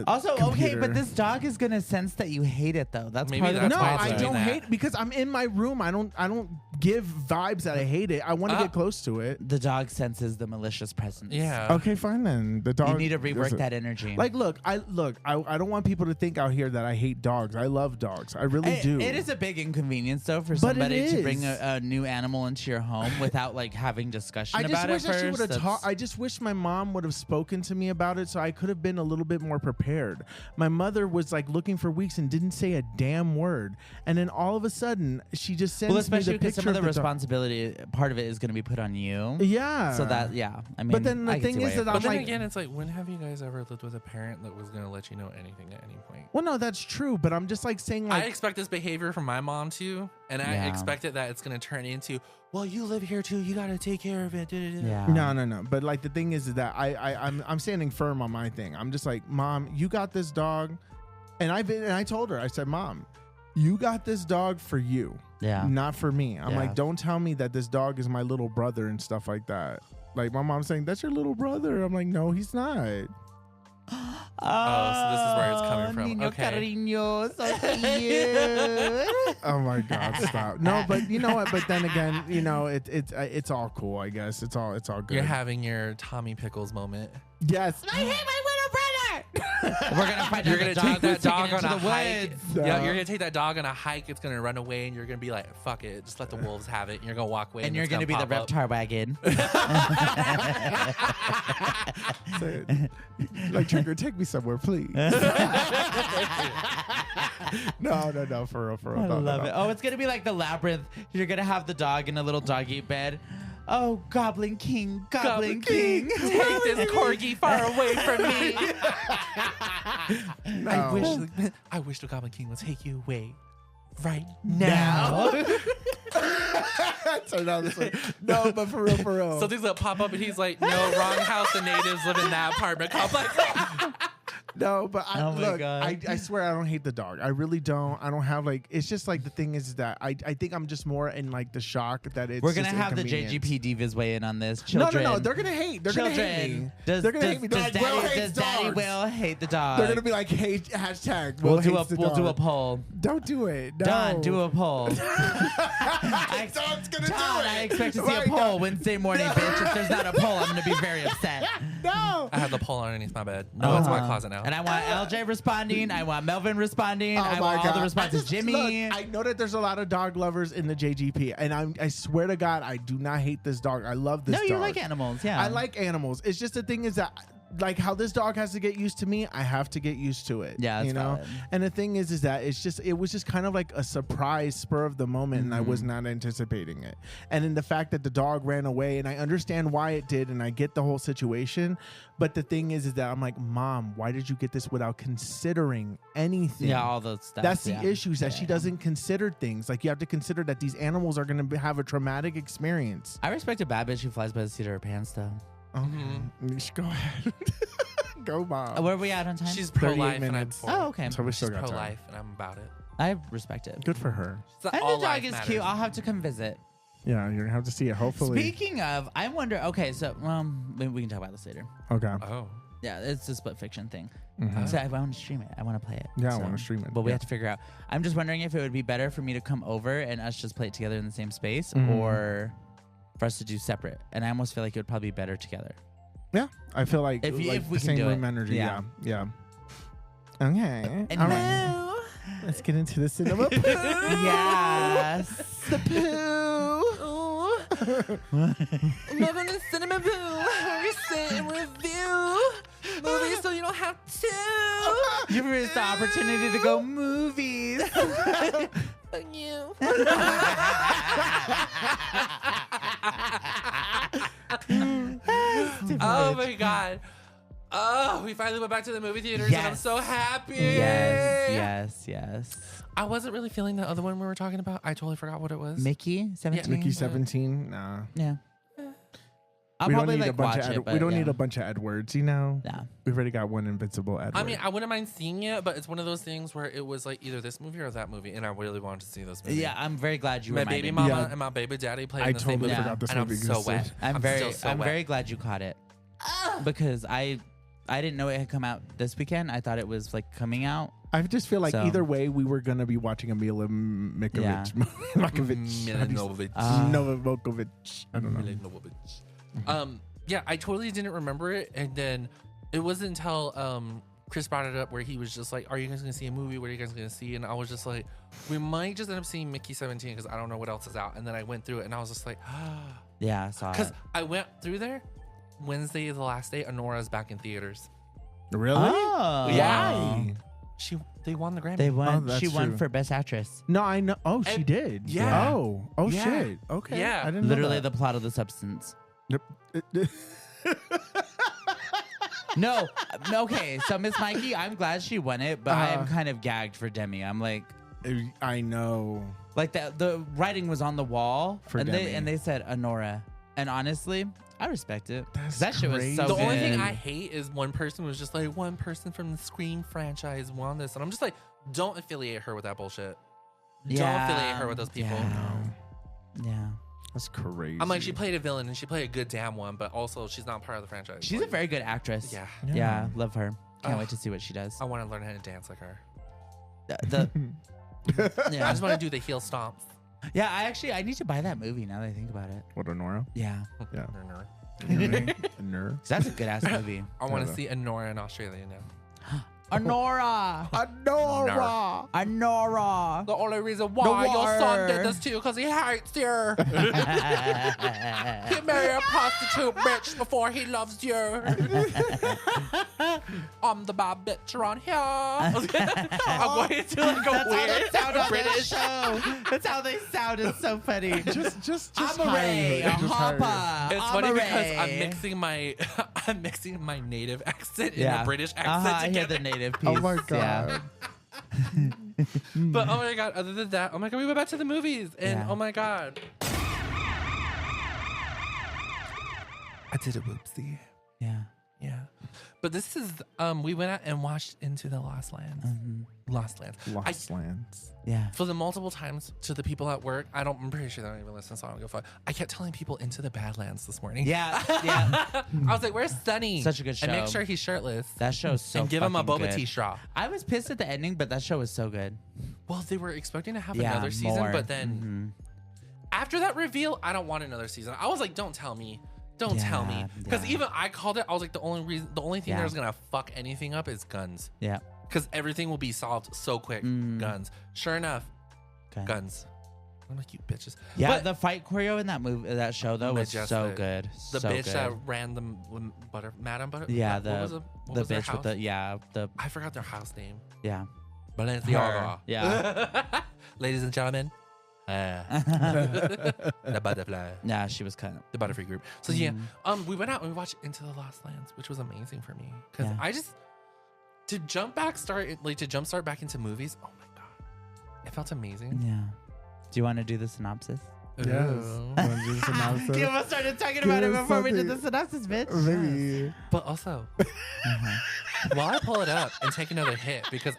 Also, computer. okay, but this dog is gonna sense that you hate it, though. That's Maybe part of the that's No, why it's I doing don't that. hate it because I'm in my room. I don't give vibes that I hate it. I want to get close to it. The dog senses the malicious presence. Yeah. Okay, fine then. The dog. You need to rework doesn't- that energy. Like, look, I don't want people to think out here that I hate dogs. I love dogs. I really do. It is a big inconvenience, though, for But it somebody to bring is. a new animal into your home without like having discussion I just about wish it that she first. would have talked. I just wish my mom would have spoken to me about it, so I could have been a little bit more prepared. My mother was like looking for weeks and didn't say a damn word, and then all of a sudden she just sends Well, me especially the because picture some of the the dog. responsibility, part of it is going to be put on you. Yeah. So that, yeah, I mean. But then the I can thing see why is you're- that But I'm then like, again, it's like, when have you guys ever lived with a parent that was gonna let you know anything at any point? well, no, that's true. But I'm just like saying, like, I expect this behavior from my mom too, and I Yeah. expected that it's gonna turn into, well, you live here too, you gotta take care of it. Yeah. no. But like the thing is that I'm standing firm on my thing. I'm just like, Mom, you got this dog, and I told her, I said, Mom, you got this dog for you, Yeah. not for me. I'm Yeah. like, don't tell me that this dog is my little brother and stuff like that. Like my mom's saying, that's your little brother. I'm like, no, he's not. Oh, so this is where it's coming from. Niño Okay. cariño, so cute. Oh my God, stop. No, but you know what? But then again, you know, it's all cool. I guess it's all good. You're having your Tommy Pickles moment. yes. I hate my little brother. We're gonna find You're out gonna the take that dog taken on into a the hike. woods. No. Yeah, you're gonna take that dog on a hike. It's gonna run away, and you're gonna be like, "Fuck it, just let the wolves have it." And you're gonna walk away, And you're it's gonna be the pop up. reptile wagon. Like Trigger, take me somewhere, please. no, for real. I No, love no. it. Oh, it's gonna be like the labyrinth. You're gonna have the dog in a little doggy bed. Oh, Goblin King, Goblin King. Take this corgi far away from me. No. I wish the Goblin King would take you away right now. Turn down this way. No, but for real. Something's gonna pop up, and he's like, "No, wrong house. The natives live in that apartment complex." No, but Oh my look, God. I swear I don't hate the dog. I really don't. I don't have like. It's just like the thing is that I think I'm just more in like the shock that it's. We're gonna just have the inconvenience. JGP divas weigh in on this. No, Children. they're gonna hate. They're gonna hate me. Children. Does, They're gonna does, hate me. does, They're like, Will Daddy, hates does Daddy dogs. Will hate the dog? They're gonna be like, hey, hashtag. We'll Will do a hates the we'll do a dog. poll. Don't do it. No. Don, do a poll. Dog's gonna Don, do it. I expect to see Right, a poll no. Wednesday morning, bitch. If there's not a poll, I'm gonna be very upset. No. I have the pole underneath my bed. No, it's my closet now. And I want LJ responding. I want Melvin responding. Oh I my want all God. the responses. Jimmy. Look, I know that there's a lot of dog lovers in the JGP, and I swear to God, I do not hate this dog. I love this no, dog. you like animals. Yeah. I like animals. It's just the thing is that, like, how this dog has to get used to me, I have to get used to it. Yeah, that's you know. valid. And the thing is that it was just kind of like a surprise, spur of the moment, and I was Mm-hmm. not anticipating it. And in the fact that the dog ran away, and I understand why it did, and I get the whole situation, but the thing is that I'm like, Mom, why did you get this without considering anything? Yeah, all those stuff. That's the yeah. issue, is that she Yeah. doesn't consider things. Like, you have to consider that these animals are going to have a traumatic experience. I respect a bad bitch who flies by the seat of her pants, though. You should go ahead. Go, Mom. Where are we at on time? She's 38 pro-life, and I'm minutes. for Oh, it. okay. So we She's still got time. pro-life, and I'm about it. I respect it. Good for her. So And all the dog life is matters. cute. I'll have to come visit. Yeah, you're gonna have to see it. Hopefully. Speaking of, I wonder. Okay, so we can talk about this later. Okay. Oh. Yeah, it's a split fiction thing. Mhm. So I want to stream it. I want to play it. Yeah, I So- wanna stream it. But we Yeah. have to figure out. I'm just wondering if it would be better for me to come over and us just play it together in the same space, Mhm. or for us to do separate. And I almost feel like it would probably be better together. Yeah, I feel like If like we the can same do room it. energy. Yeah. Yeah. Okay. And All right. now, Let's get into the cinema. yes, the poo. Loving the cinema boo. We sit and review movies so you don't have to. you missed the opportunity to go movies. Fuck you. Oh my god. Oh, we finally went back to the movie theaters, and I'm Yes. so happy. Yes. I wasn't really feeling the other one we were talking about. I totally forgot what it was. Mickey, 17. Mickey 17. Nah. Yeah. I'll We don't probably need a like bunch watch of it, but we don't yeah. need a bunch of Edwards, you know. Yeah. We've already got one invincible Edward. I mean, I wouldn't mind seeing it, but it's one of those things where it was like either this movie or that movie, and I really wanted to see this movie. Yeah, I'm very glad you My reminded baby me. mama Yeah. and my baby daddy played I in the same totally movie, Yeah. forgot this and I'm movie so existed. wet. I'm still very so I'm wet. very glad you caught it. because I didn't know it had come out this weekend. I thought it was like coming out. I just feel like So- either way, we were gonna be watching a Mila Mikovic. Yeah. Milanovic. Novakovic. I don't know. Milanovic. Yeah, I totally didn't remember it, and then it wasn't until Chris brought it up where he was just like, "Are you guys gonna see a movie? What are you guys gonna see?" And I was just like, "We might just end up seeing Mickey 17 because I don't know what else is out." And then I went through it, and I was just like, Yeah, I saw because it. I went through there. Wednesday is the last day. Honora's back in theaters. Really? Oh, Yeah. Why? They won the Grammy. They won. that's She won true. for Best Actress. No, I know. Oh, she And- did. yeah. Oh, Yeah. shit. Okay. Yeah. I didn't Literally know the plot of The Substance. the. No, okay. So Miss Mikey, I'm glad she won it, but I am Uh-huh. kind of gagged for Demi. I'm like I know. the writing was on the wall, For and Demi. they said Honora, and honestly, I respect it. 'Cause That's that shit was crazy. so The good. only thing I hate is one person was just like, one person from the Scream franchise won this. And I'm just like, don't affiliate her with that bullshit. Don't affiliate her with those people. Yeah. That's crazy. I'm like, she played a villain and she played a good damn one, but also she's not part of the franchise. She's a Like, very good actress. Yeah. Yeah, love her. Can't Ugh. wait to see what she does. I want to learn how to dance like her. The I yeah, just want to do the heel stomps. yeah. I need to buy that movie now that I think about it. What, Honora? Yeah, Yeah. I Ner. 'Cause that's a good ass movie. want to see Honora in Australia now. Honora, Honora. Honora. The only reason The why your son war. did this to you because he hates you. He married a prostitute bitch before he loves you. I'm the bad bitch around here. I'm going into like a That's how they weird sound on British. that show. That's how they sound. It's so funny. Just I'm a hire Ray, her. Just hire her. Hopper. It's I'm funny a because I'm Ray. mixing my I'm mixing my native accent Yeah. and a British accent I hear together. the native piece. Oh my Yeah. god. But oh my god, other than that, oh my god, we went back to the movies and Yeah. oh my god. I did a whoopsie. Yeah. Yeah. But this is we went out and watched Into the Lost Lands. Lost Lands. Lost Lands. Yeah. For the multiple times to the people at work, I'm pretty sure they don't even listen, so I don't go fuck. I kept telling people Into the Badlands this morning. Yeah. Yeah. I was like, "Where's Sunny?" Such a good And make show. sure he's shirtless. That show's so and give him a fucking boba good. tea straw. I was pissed at the ending, but that show was so good. Well, they were expecting to have Yeah, another season, more. but then after that reveal, I don't want another season. I was like, "Don't tell me." Don't tell me. Yeah, Because yeah. even I called it, I was like, the only thing Yeah. that's gonna fuck anything up is guns. Yeah. Because everything will be solved so quick. Guns. Sure enough, guns. I'm like, you bitches. Yeah, But the fight choreo in that show though was so Majestic. good. the so bitch good. that ran the Madam Butter. Yeah, what was the was their bitch with house? the I forgot their house name. yeah. Balenciaga. Yeah. Ladies and gentlemen. The butterfly. Yeah, she was kind of The Butterfree group. So yeah, we went out and we watched Into the Lost Lands, which was amazing for me because Yeah. I just to jumpstart back into movies. Oh my god, it felt amazing. yeah. Do you want to do the synopsis? Yes. Ooh. Wanna do the synopsis? You almost started talking Give about it us before we did the something. synopsis, bitch. Maybe. But also, while I pull it up and take another hit, because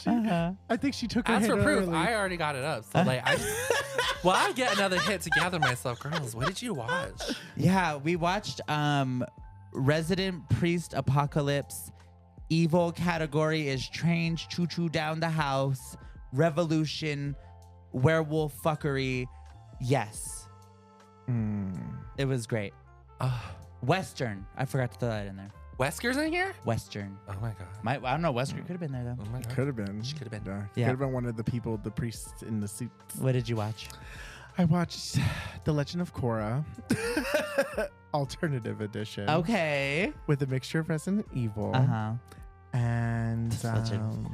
I think she took her as hit for proof, early. I already got it up. So like, while I get another hit to gather myself, girls, what did you watch? Yeah, we watched Resident Priest Apocalypse. Evil category is strange choo choo down the house. Revolution. Werewolf fuckery. Yes. It was great. Western. I forgot to throw that in there. Wesker's in here? Western. Oh my god. I don't know. Wesker could have been there though. Oh my god. Could have been. She could have been. Yeah. Yeah. Could have been one of the people, the priests in the suits. What did you watch? I watched The Legend of Korra, alternative edition. Okay. With a mixture of Resident Evil Uh-huh. and Legend.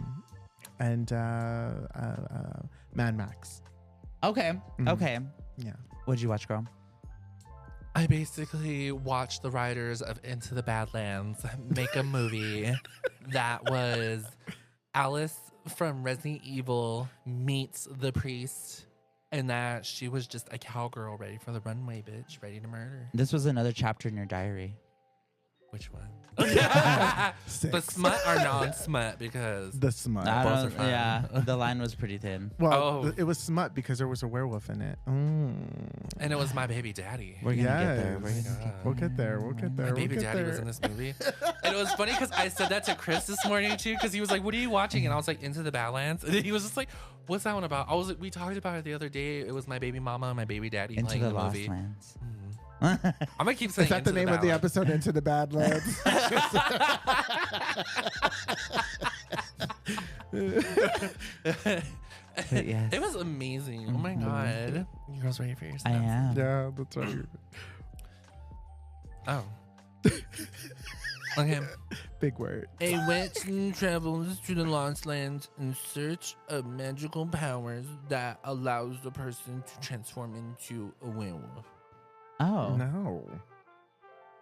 Mad Max. Okay. Okay. Yeah. What did you watch, girl? I basically watched the writers of Into the Badlands make a movie that was Alice from Resident Evil meets the priest, and that she was just a cowgirl ready for the runway, bitch, ready to murder. This was another chapter in your diary. Which one? Six. The smut or non-smut because The smut. I Both are don't, fine. yeah, the line was pretty thin. Well, Oh. it was smut because there was a werewolf in it. and it was my baby daddy. We're gonna get there. We're Yes. gonna get We'll get there. We'll get there. My we'll baby get daddy there. was in this movie. And it was funny because I said that to Chris this morning too, because he was like, "What are you watching?" And I was like, "Into the Badlands." And he was just like, "What's that one about?" I was like, "We talked about it the other day. It was my baby mama and my baby daddy Into playing the the Lost movie." Lands. I'm gonna keep saying. Is that Into the name of the Badlands. episode? Into the Badlands. But yes. It was amazing. Oh my god! You girls ready for your I snaps? am. Yeah, that's right. Oh. Okay. Big word. A witch travels to the Lost Lands in search of magical powers that allows the person to transform into a werewolf. Oh. No.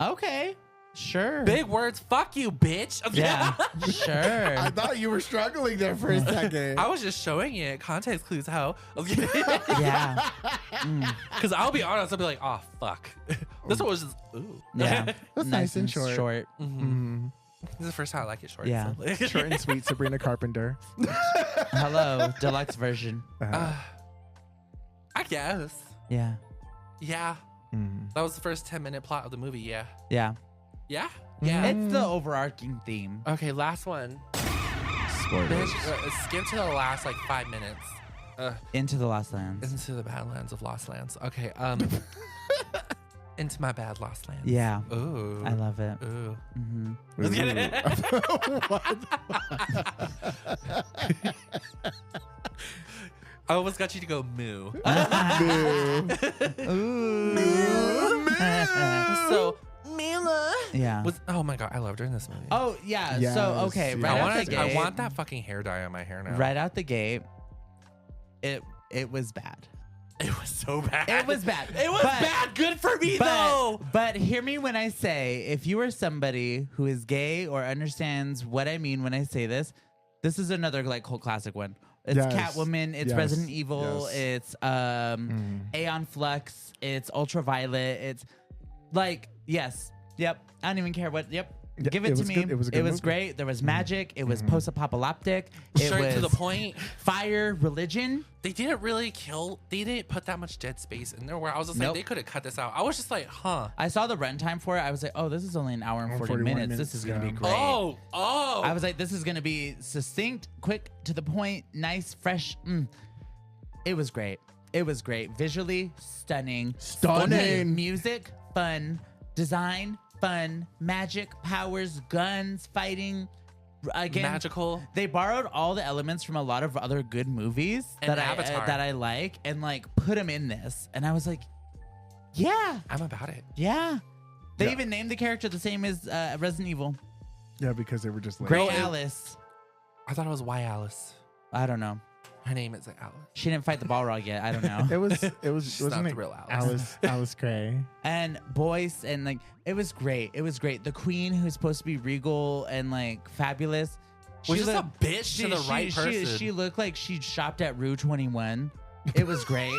Okay. Sure. Big words. Fuck you, bitch. Yeah. Sure. I thought you were struggling there for a second. I was just showing it. Context clues, how? Yeah. Because I'll be honest, I'll be like, oh, fuck. This one was just, ooh. Yeah. That's nice and short. Mhm. This is the first time I like it short. Yeah. So. Short and sweet, Sabrina Carpenter. Hello. Deluxe version. I guess. Yeah. Yeah. Mm. That was the first 10-minute plot of the movie. Yeah. Yeah. Yeah? Yeah. It's the overarching theme. Okay, last one. Spoilers. Bitch, skip to the last like 5 minutes. Into the Lost Lands. Into the Badlands of Lost Lands. Okay, into my bad Lost Lands. Yeah. Ooh. I love it. Ooh. Mm-hmm. Let's get it. I almost got you to go moo. So Mila Yeah. was. Oh my god, I loved her in this movie. Oh yeah. Yes, So okay, yes. right I out the want. gate. I want that fucking hair dye on my hair now. Right out the gate. It was bad. It was so bad. It was bad. It was But- bad. Good for me though. But hear me when I say, if you are somebody who is gay or understands what I mean when I say this, this is another like cult classic one. It's Yes. Catwoman. It's Yes. Resident Evil. Yes. It's Aeon Flux. It's Ultraviolet. It's like yes, yep. I don't even care what. Yep. Yeah, Give it it to was me. good. It was a good movie. great. There was magic. It was post-apocalyptic. It Straight was to the point. fire, religion. They didn't really kill. They didn't put that much dead space in there. Where I was just Nope. like, they could have cut this out. I was just like, huh. I saw the runtime for it. I was like, oh, this is only an hour and 40 41 minutes. This is going to be yeah. great. Oh. I was like, this is going to be succinct, quick, to the point, nice, fresh. It was great. It was great. Visually stunning. Stunning. Music, fun. Design, fun. Magic, powers, guns, fighting. Again, magical. They borrowed all the elements from a lot of other good movies And that Avatar. I like and like put them in this. And I was like, yeah, I'm about it. yeah. They Yeah. even named the character the same as Resident Evil. Yeah, because they were just like, Gray No, it- Alice. I thought it was Y Alice. I don't know. Her name is Alice. She didn't fight the Balrog yet. I don't know. it was She's not wasn't the it real Alice. Alice Gray. And Boyce and like it was great. It was great. The queen who's supposed to be regal and like fabulous. Was she just a looked- bitch to the right person. She looked like she shopped at Rue 21. It was great.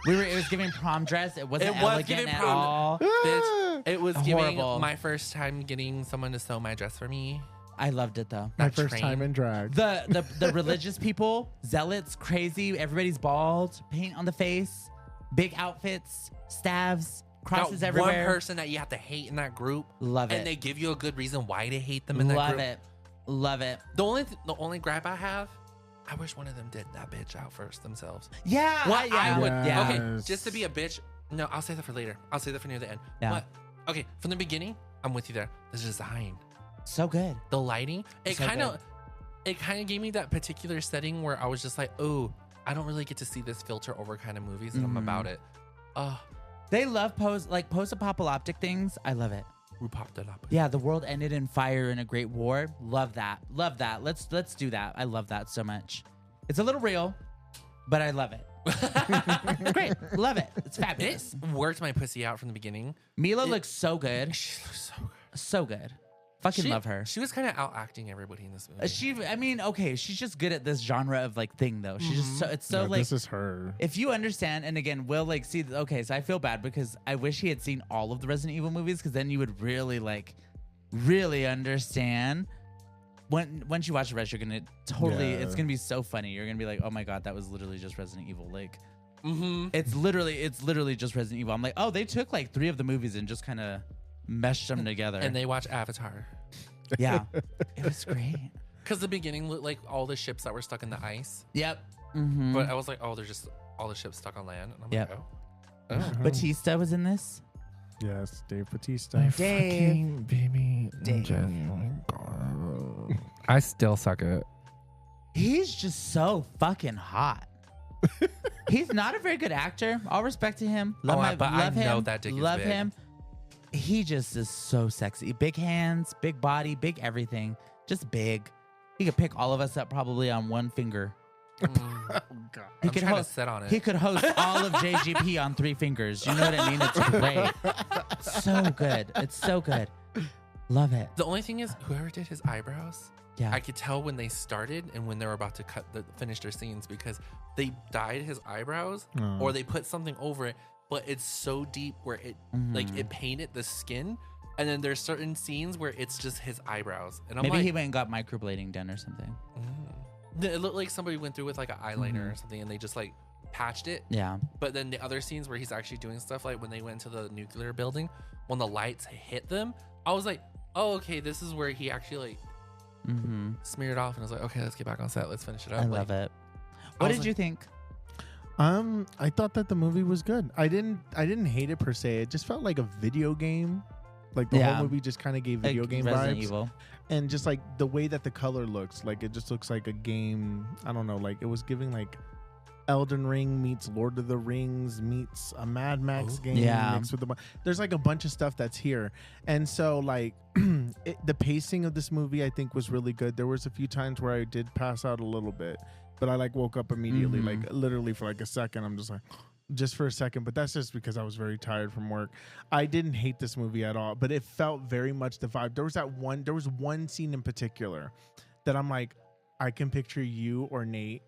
It was giving prom dress. It wasn't It was elegant giving at prom- all. Bitch, it was giving Horrible. my first time getting someone to sew my dress for me. I loved it though. My That first train. time in drag. The religious people, zealots, crazy. Everybody's bald, paint on the face, big outfits, staves, crosses Not everywhere. one person that you have to hate in that group. Love it. And they give you a good reason why to hate them in that Love group. it. Love it. The only gripe I have, I wish one of them did that bitch out first themselves. Yeah. What yeah. I would, Yeah. okay, Yes. just to be a bitch. No, I'll say that for later. I'll say that for near the end. Yeah. But okay, from the beginning, I'm with you there. The design, So good. the lighting, it So kind good. of, gave me that particular setting where I was just like, oh, I don't really get to see this filter over kind of movies, and I'm about it. Oh, They love post-apocalyptic things. I love it. we popped it up. Yeah, the world ended in fire in a great war. Love that. Love that. Let's do that. I love that so much. It's a little real, but I love it. It's great. Love it. It's It fabulous. worked my pussy out from the beginning. Mila looks so good. She looks so good. So good. Fucking love her. She was kind of out acting everybody in this movie. I mean, okay, she's just good at this genre of like thing though. She's just so it's so Yeah, like this is her. if you understand, and again, Will like see. Okay, so I feel bad because I wish he had seen all of the Resident Evil movies because then you would really like really understand. Once you watch the rest, you're gonna totally. Yeah. It's gonna be so funny. You're gonna be like, oh my god, that was literally just Resident Evil. Like, Mm-hmm. it's literally just Resident Evil. I'm like, oh, they took like 3 of the movies and just kind of meshed them together. And they watch Avatar. Yeah, it was great. Because the beginning looked like all the ships that were stuck in the ice. Yep. Mm-hmm. But I was like, oh, they're just all the ships stuck on land. And I'm Yep. like, oh. Batista was in this. Yes, Dave Bautista. My Dave. fucking baby. Dave. Just, oh my God. I still suck it. He's just so fucking hot. He's not a very good actor. All respect to him. But I love him. know that dick is love big. him. He just is so sexy. Big hands, big body, big everything. Just big. He could pick all of us up probably on one finger. Oh God. He I'm could trying to host. sit on it. He could host all of JGP on 3 fingers. You know what I mean? It's great. So good. It's so good. Love it. The only thing is, whoever did his eyebrows, Yeah. I could tell when they started and when they were about to finish their scenes because they dyed his eyebrows Oh. or they put something over it, but it's so deep where it like it painted the skin. And then there's certain scenes where it's just his eyebrows, and I'm Maybe like, he went and got microblading done or something. It looked like somebody went through with like an eyeliner or something, and they just like patched it. Yeah. But then the other scenes where he's actually doing stuff, like when they went to the nuclear building, when the lights hit them, I was like, oh, okay, this is where he actually like Mm-hmm. smeared off, and I was like, okay, let's get back on set, let's finish it up. I love it. What did you think? I thought that the movie was good. I didn't hate it per se. It just felt like a video game. Like the Yeah. whole movie just kind of gave video Like game Resident vibes. Evil. And just like the way that the color looks, like it just looks like a game. I don't know, like it was giving like Elden Ring meets Lord of the Rings meets a Mad Max Ooh. game Yeah. mixed with there's like a bunch of stuff that's here. And so like the pacing of this movie I think was really good. There was a few times where I did pass out a little bit, but I like woke up immediately, Mhm. like literally for like a second. I'm just like just for a second, but that's just because I was very tired from work. I didn't hate this movie at all, but it felt very much the vibe. There was one scene in particular that I'm like, I can picture you or Nate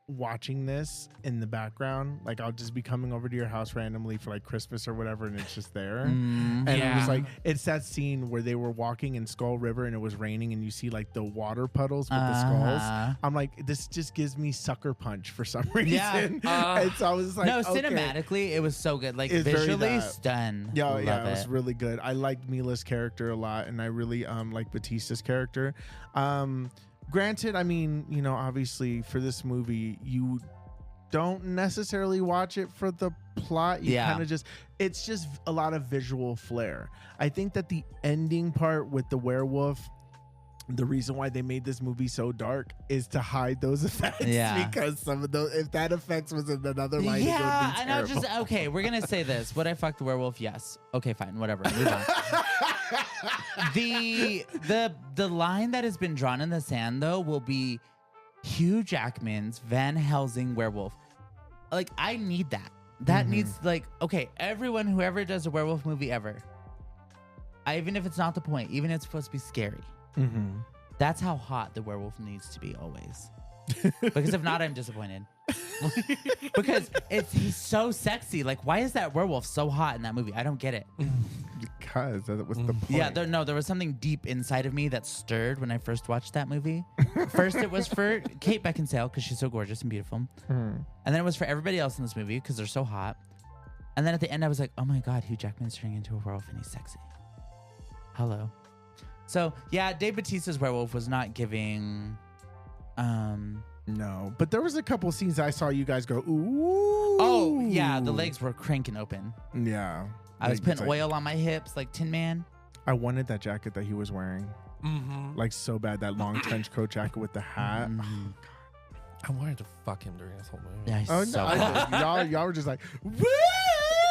watching this in the background. Like I'll just be coming over to your house randomly for like Christmas or whatever, and it's just there. Mm. And it Yeah. was like, it's that scene where they were walking in Skull River and it was raining and you see like the water puddles with the skulls. Uh-huh. I'm like, this just gives me Sucker Punch for some reason. Yeah. And so I was like, No, okay. cinematically, it was so good. Like It's very visually that. stunned. Yeah, Love yeah, it was it. really good. I liked Mila's character a lot, and I really like Batista's character. Granted, I mean, you know, obviously for this movie, you don't necessarily watch it for the plot. You Yeah. kind of it's just a lot of visual flair. I think that the ending part with the werewolf, the reason why they made this movie so dark is to hide those effects. Yeah. Because some of those, if that effects was in another light, it would Yeah, be and I'll terrible. just okay. We're gonna say this. Would I fuck the werewolf? Yes. Okay, fine. Whatever. Move on. the line that has been drawn in the sand though will be Hugh Jackman's Van Helsing werewolf. Like I need that. That needs like okay. Everyone whoever does a werewolf movie ever. Even if it's not the point, even if it's supposed to be scary. Mm-hmm. That's how hot the werewolf needs to be always. Because if not, I'm disappointed. Because he's so sexy. Like, why is that werewolf so hot in that movie? I don't get it. Because that was the point. Yeah, there was something deep inside of me that stirred when I first watched that movie. First, it was for Kate Beckinsale because she's so gorgeous and beautiful, and then it was for everybody else in this movie because they're so hot. And then at the end, I was like, oh my god, Hugh Jackman's turning into a werewolf and he's sexy. Hello. So yeah, Dave Bautista's werewolf was not giving. No, but there was a couple scenes I saw you guys go, ooh. Oh yeah, the legs were cranking open. Yeah. I was Like, putting it's like- oil on my hips like Tin Man. I wanted that jacket that he was wearing, Mm-hmm. like so bad. That long trench coat jacket with the hat. Mhm. I wanted to fuck him during this whole movie. Yeah, he's Oh so no, hot. y'all were just like, woo!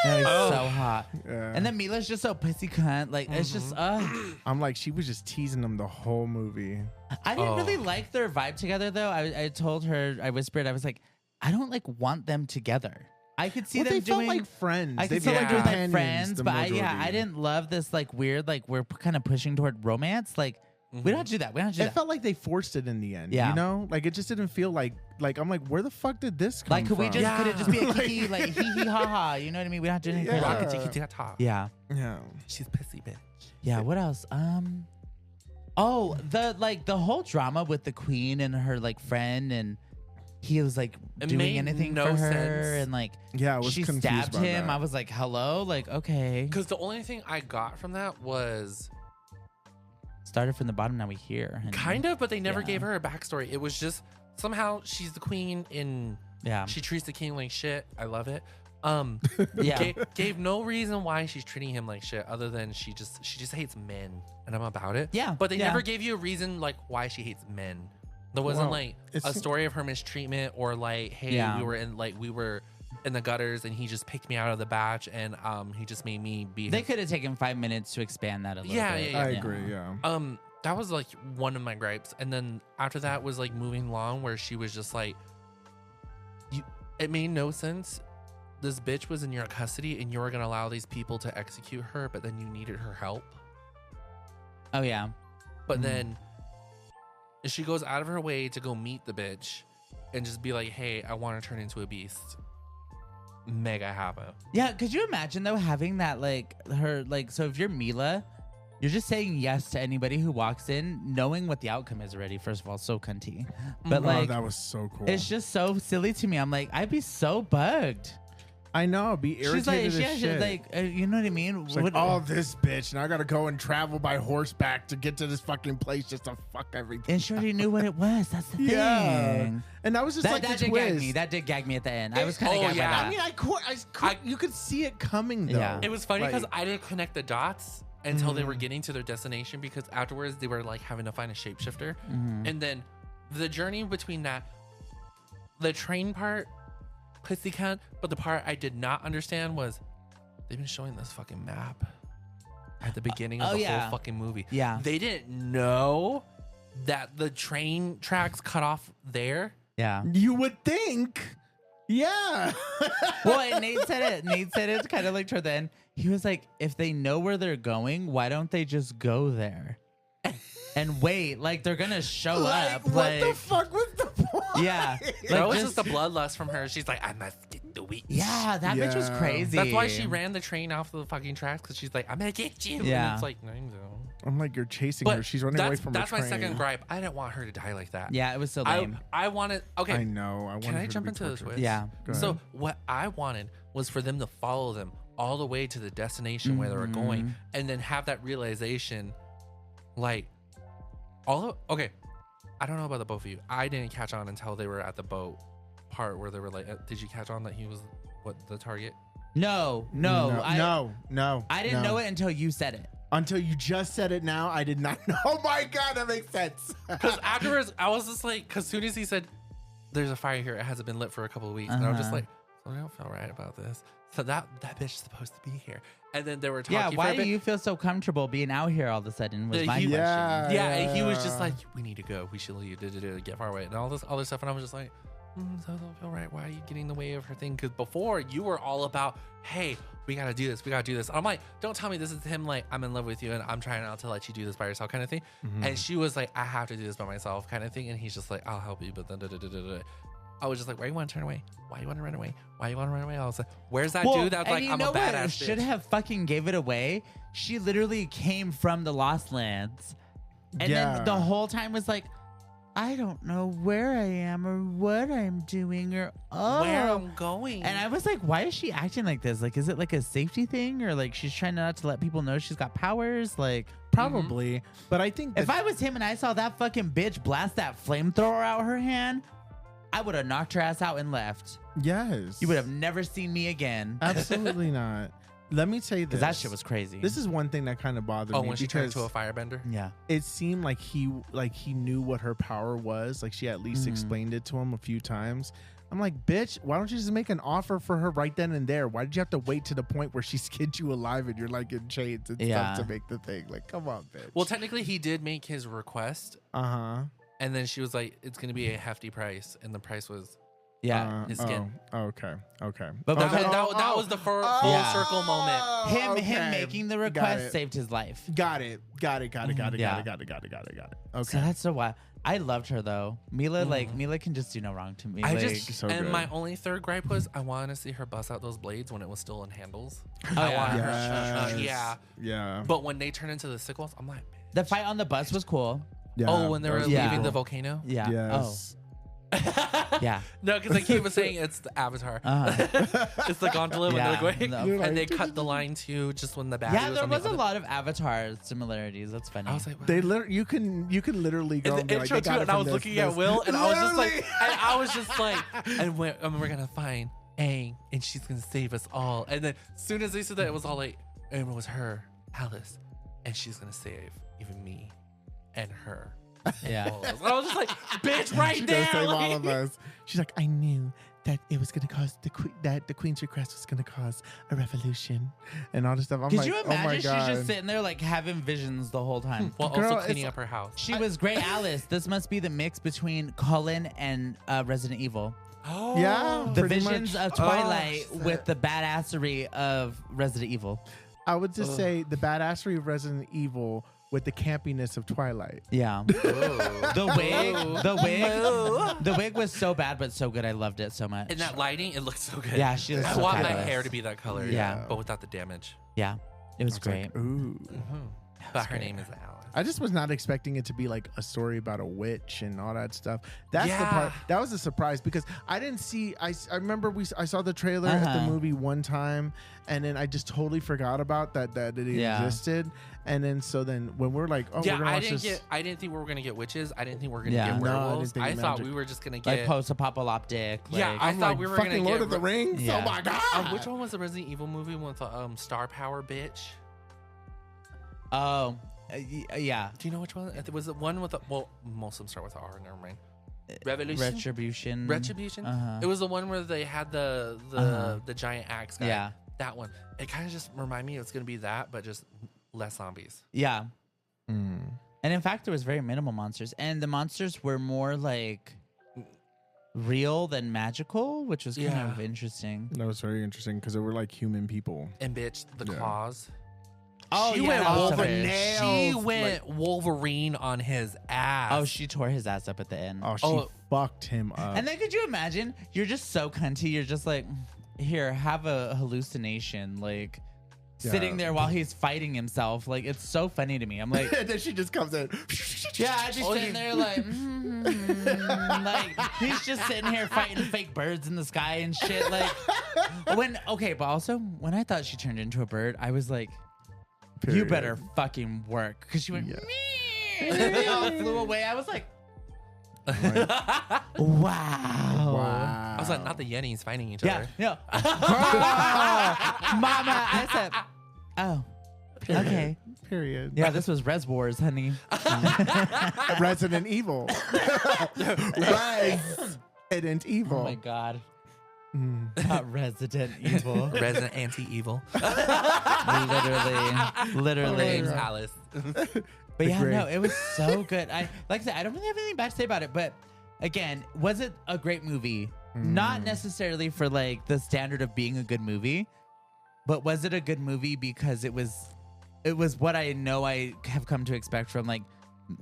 Yeah, he's Oh. so hot. Yeah. And then Mila's just so pussy cunt. Like it's just I'm like, she was just teasing him the whole movie. I didn't really Oh. like their vibe together though. I told her, I whispered, I was like, I don't like want them together. I could see Well, them they doing felt like friends. I they could see felt them doing like companions friends, the but I majority. didn't love this like weird, like we're kind of pushing toward romance. Like we don't have to do that. We don't have to do It that. felt like they forced it in the end. Yeah. You know, like it just didn't feel like I'm like, where the fuck did this come Like could from? we just could it just be a Like- kiki like hee hee ha ha? You know what I mean? We don't have to do anything. Yeah. crazy. Rocket tiki top. Yeah. Yeah. She's pissy bitch. Yeah. What else? Oh, the whole drama with the queen and her like friend, and he was like It doing made anything no for her, sense. and like Yeah, I was she confused stabbed by him. that. I was like, hello, like okay. Because the only thing I got from that was Started from the bottom, now we here. kind of, but they never Yeah. gave her a backstory. It was just somehow she's the queen and Yeah, she treats the king like shit. I love it. yeah. Gave no reason why she's treating him like shit other than she just hates men, and I'm about it. Yeah, But they yeah. never gave you a reason like why she hates men. There wasn't Well, like it's- a story of her mistreatment or like, hey, Yeah. we were in the gutters and he just picked me out of the batch and he just made me be. They could have taken 5 minutes to expand that a little Yeah, bit. yeah, I agree. Yeah. That was like one of my gripes, and then after that was like moving along where she was just like, it made no sense. This bitch was in your custody and you were gonna allow these people to execute her, but then you needed her help. Oh yeah. But then she goes out of her way to go meet the bitch and just be like, hey, I want to turn into a beast. Mega happen. Yeah, could you imagine though having that like her like so if you're Mila, you're just saying yes to anybody who walks in, knowing what the outcome is already. First of all, so cunty, but Oh, like that was so cool. it's just so silly to me. I'm like, I'd be so bugged. I know. Be irritated She's like, as she's shit. like, you know what I mean? It's like, oh, this bitch. Now I gotta go and travel by horseback to get to this fucking place just to fuck everything. And she already knew what it was. That's the Yeah. thing. And that was just That, like that the did gag twist. me. That did gag me at the end. I was kind of Oh, gagged by yeah. that. I mean, you could see it coming though. Yeah. It was funny because Like- I didn't connect the dots until they were getting to their destination, because afterwards they were like having to find a shapeshifter. And then the journey between that, the train part, pussy cunt, but the part I did not understand was they've been showing this fucking map at the beginning of Oh, the yeah. whole fucking movie. Yeah. They didn't know that the train tracks cut off there. Yeah. You would think. Yeah. Well, and Nate said it. Nate said it kind of like toward the end. He was like, if they know where they're going, why don't they just go there and wait? Like they're gonna show up. what Like the fuck was the point? yeah, That like was just a bloodlust from her. She's like, I must get the wheat. yeah. That bitch was Yeah. crazy. That's why she ran the train off the fucking tracks, because she's like, I'm gonna get you. Yeah. And it's like, no, you don't. I'm like, you're chasing But her. She's running away that's, from that's her my train. second gripe. I didn't want her to die like that. Yeah, it was so lame. I wanted. Okay. I know. I Can wanted I her to jump be into the tortured. twist? Yeah. Go So ahead. what I wanted was for them to follow them all the way to the destination where they were going, and then have that realization, like, okay. I don't know about the both of you. I didn't catch on until they were at the boat part where they were like, did you catch on that he was the target? no, no, I I didn't know it until you said it. until you just said it. Now I did not know. Oh my god, that makes sense. Because afterwards, I was just like, because soon as he said, there's a fire here, it hasn't been lit for a couple of weeks. And I was just like, I don't feel right about this. So that bitch is supposed to be here. And then they were talking Yeah, for why a do bit. you feel so comfortable being out here all of a sudden? Was my He- question. Yeah, and he was just like, we need to go. We should leave. Get far away. And all this other stuff. And I was just like, so I don't feel right. Why are you getting in the way of her thing? Because before you were all about, hey, we got to do this. We got to do this. I'm like, don't tell me this is him. Like, I'm in love with you and I'm trying not to let you do this by yourself kind of thing. And she was like, I have to do this by myself kind of thing. And he's just like, I'll help you. But then I was just like, why you want to turn away? Why you want to run away? Why you want to run away? I was like, where's that dude that's and like, you I'm know a badass what bitch? should have fucking gave it away? She literally came from the Lost Lands. And Yeah. then the whole time was like, I don't know where I am or what I'm doing or Where I'm going. And I was like, why is she acting like this? Like, is it like a safety thing or like she's trying not to let people know she's got powers? Like, Probably, but I think if that- I was him and I saw that fucking bitch blast that flamethrower out her hand, I would have knocked her ass out and left. yes, You would have never seen me again. absolutely not. Let me say this. Because that shit was crazy. This is one thing that kind of bothered me when she turned because into a firebender? yeah. it seemed like he knew what her power was. Like she at least explained it to him a few times. I'm like, bitch, why don't you just make an offer for her right then and there? Why did you have to wait to the point where she skinned you alive and you're like in chains and Yeah. stuff to make the thing? Like, come on, bitch. Well, technically, he did make his request, uh-huh. and then she was like, "It's going to be a hefty price," and the price was Yeah. his skin. Okay. But That, because that was the full Yeah. circle moment. him making the request saved his life. Got it. Yeah. Okay. So that's so wild. I loved her though. Mila, Mila can just do no wrong to me. I like, just so and good. my only third gripe was I wanted to see her bust out those blades when it was still in handles. Oh, I yeah. wanted her, Yes. Yeah. But when they turn into the sickles, I'm like, the fight on the bus was cool. Yeah. oh, when they were that was Yeah. leaving the cool. volcano. Yeah. Yes. Oh, yeah. No, because they keep saying it's the Avatar. It's the gondola when Yeah. they're going, No. and they cut the line too, just when the baddie Yeah, was there on the was a other- lot of Avatar similarities. That's funny. I was like, They you can literally go in and the be like, intro they got too, it and I from was this, looking this. at Will, and I was just like, Literally. and I was just like, and we're gonna find Aang, and she's gonna save us all. And then as soon as they said that, it was all like, and it was her, Alice, and she's gonna save even me and her. yeah. All of us. I was just like, bitch, right She's there. gonna save like- all of us. She's like, I knew that it was gonna cause that the queen's request was gonna cause a revolution and all this stuff. I'm Could like, you oh my imagine she's god. just sitting there like having visions the whole time? While Girl, also it's- cleaning up her house. She was great, Alice. This must be the mix between Cullen and Resident Evil. Oh, Yeah. The Pretty visions much. of Twilight with the badassery of Resident Evil. I would just say the badassery of Resident Evil with the campiness of Twilight. Yeah. The wig was so bad but so good. I loved it so much. And that lighting, it looked so good. Yeah, she was I so want that fabulous. hair to be that color. Yeah. but without the damage. Yeah, it was It's great. like, ooh. But her name is Alice. I just was not expecting it to be like a story about a witch and all that stuff. That's the Yeah. part that was a surprise because I didn't see. I remember I saw the trailer at the Uh-huh. movie one time, and then I just totally forgot about that it Yeah. existed. And then when we're like, oh, Yeah, we're gonna I watch didn't this. I didn't think we were gonna get witches. I didn't think we were gonna Yeah. get No, I didn't werewolves. think I thought magic. we were just gonna Like get. post-apocalyptic. Yeah, like- I I'm thought like, we were fucking gonna Lord get of the Rings. Yeah. Oh my god! Which one was the Resident Evil movie with the star power bitch? Oh, yeah. Do you know which one? It was the one with the, well, most of them start with R. Never mind. Revolution. Retribution. Retribution. Uh-huh. It was the one where they had the giant axe guy. Yeah. That one. It kind of just reminded me it's gonna be that, but just less zombies. Yeah. Mm. And in fact, there was very minimal monsters, and the monsters were more like real than magical, which was kind Yeah. of interesting. That was very interesting because they were like human people. And bitch, the Yeah. claws. Oh, She yeah, went that was so Wolverine. weird. She went Wolverine on his ass. Oh, she tore his ass up at the end. Oh, she fucked him up. And then could you imagine? You're just so cunty. You're just like, here, have a hallucination. Like, sitting there while he's fighting himself. Like, it's so funny to me. I'm like, and then she just comes in. yeah, I'd be sitting there like, like, he's just sitting here fighting fake birds in the sky and shit. Like, but also, when I thought she turned into a bird, I was like, you Period. better fucking work. Because she went, Yeah. "Meow," and they all flew away. I was like, I wow. Wow. was like, not the Yennies fighting each Yeah, other. yeah. Mama, I said, oh, Period. okay. Period. Yeah, this was Res Wars, honey. Resident Evil. Resident Evil. Oh my God. Mm. Not Resident Evil. Resident anti-evil. Literally. Name's Oh, yeah. Alice. But yeah, Agree. no, it was so good. Like I said, I don't really have anything bad to say about it. But again, was it a great movie? Not necessarily for like the standard of being a good movie, but was it a good movie because it was what I know I have come to expect from like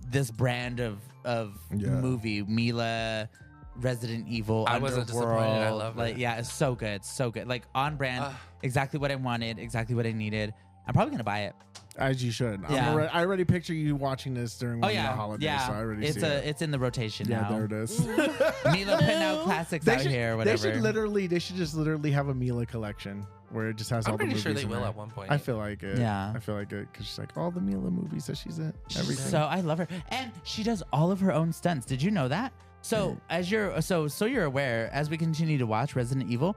this brand of Yeah. movie, Mila, Resident Evil, I wasn't Underworld. disappointed. I loved like, it. yeah, it's so good, so good. Like on brand, exactly what I wanted, exactly what I needed. I'm probably gonna buy it. As you should. Yeah. I already picture you watching this during Oh one of yeah, the holidays. yeah. So I already see it. It's in the rotation Yeah, now. there it is. Mila putting out classics out here, or whatever. They should just literally have a Mila collection where it just has all I'm the pretty movies sure they in will there. at one point. I feel like it. Yeah. I feel like it because she's like all the Mila movies that she's in. Everything. So I love her, and she does all of her own stunts. Did you know that? So as you're you're aware, as we continue to watch Resident Evil,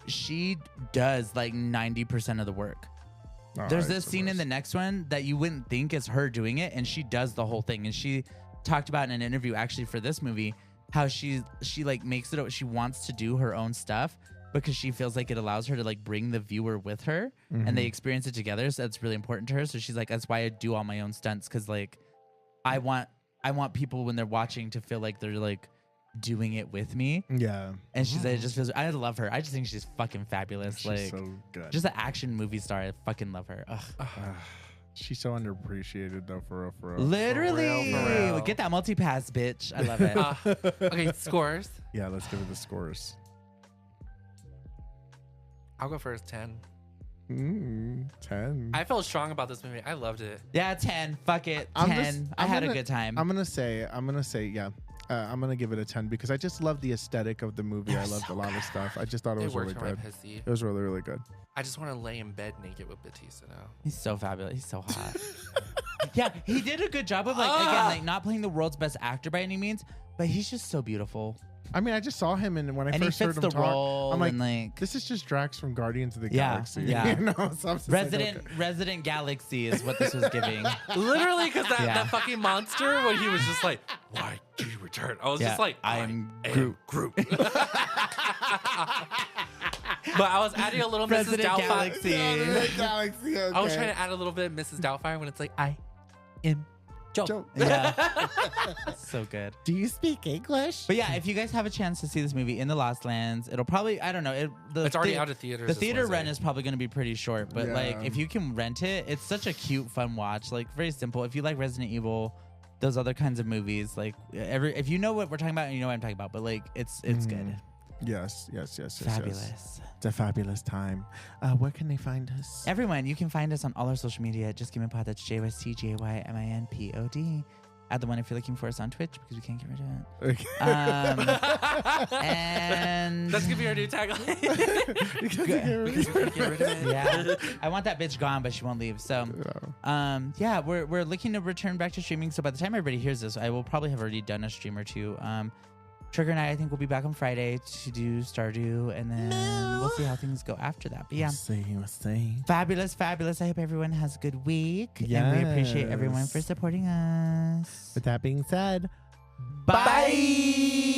she does like 90% of the work. All There's right, this so scene in the next one that you wouldn't think is her doing it, and she does the whole thing. And she talked about in an interview actually for this movie how she like makes it. She wants to do her own stuff because she feels like it allows her to like bring the viewer with her, and they experience it together. So that's really important to her. So she's like, that's why I do all my own stunts, because like I want people when they're watching to feel like they're like doing it with me. Yeah. And she's like, it just feels. I love her. I just think she's fucking fabulous. She's like so good. just an action movie star. I fucking love her. Ugh. She's so underappreciated though, for real. Literally, For real. get that multi-pass, bitch. I love it. Okay, scores. Yeah, let's give it the scores. I'll go first. 10. 10. I felt strong about this movie. I loved it. Yeah, 10. Fuck it. 10. I had a good time. I'm gonna say, yeah. I'm gonna give it a 10 because I just love the aesthetic of the movie. I loved a lot of stuff. I just thought it was really worked for my good. pussy. It was really, really good. I just want to lay in bed naked with Batista now. He's so fabulous. He's so hot. Yeah, he did a good job of again, like not playing the world's best actor by any means, but he's just so beautiful. I mean, I just saw him, and when I And he first heard fits him the talk, role. I'm like, and like this is just Drax from Guardians of the Yeah, Galaxy. yeah. You know, so I'm just like, Resident Galaxy is what this was giving. Literally, because that, Yeah. that fucking monster, when he was just like, why do you return? I was just like, I am Groot. But I was adding a little Mrs. Resident Doubtfire. Galaxy. Galaxy. Okay. I was trying to add a little bit of Mrs. Doubtfire when it's like, I am Joe. Joe. Yeah. So good. Do you speak English? But yeah, if you guys have a chance to see this movie in the Lost Lands, it'll probably, I don't know. It's already out of theaters. The this theater Wednesday. run is probably going to be pretty short, but like Yeah. if you can rent it, it's such a cute, fun watch. Like very simple. If you like Resident Evil, those other kinds of movies, like if you know what we're talking about and you know what I'm talking about, but like it's good. Yes. Fabulous. It's a fabulous time. Where can they find us? Everyone, you can find us on all our social media. Just Gaymin Pod. That's JYCGAYMINPOD. Add the one if you're looking for us on Twitch because we can't get rid of it. And That's gonna be our new tagline. Because you can't really- Because we can't get rid of it. yeah, I want that bitch gone, but she won't leave. So, yeah, we're looking to return back to streaming. So by the time everybody hears this, I will probably have already done a stream or two. Trigger and I think we'll be back on Friday to do Stardew, and then we'll see how things go after that. But yeah, We'll see. fabulous. I hope everyone has a good week, and we appreciate everyone for Yes. supporting us. With that being said, Bye.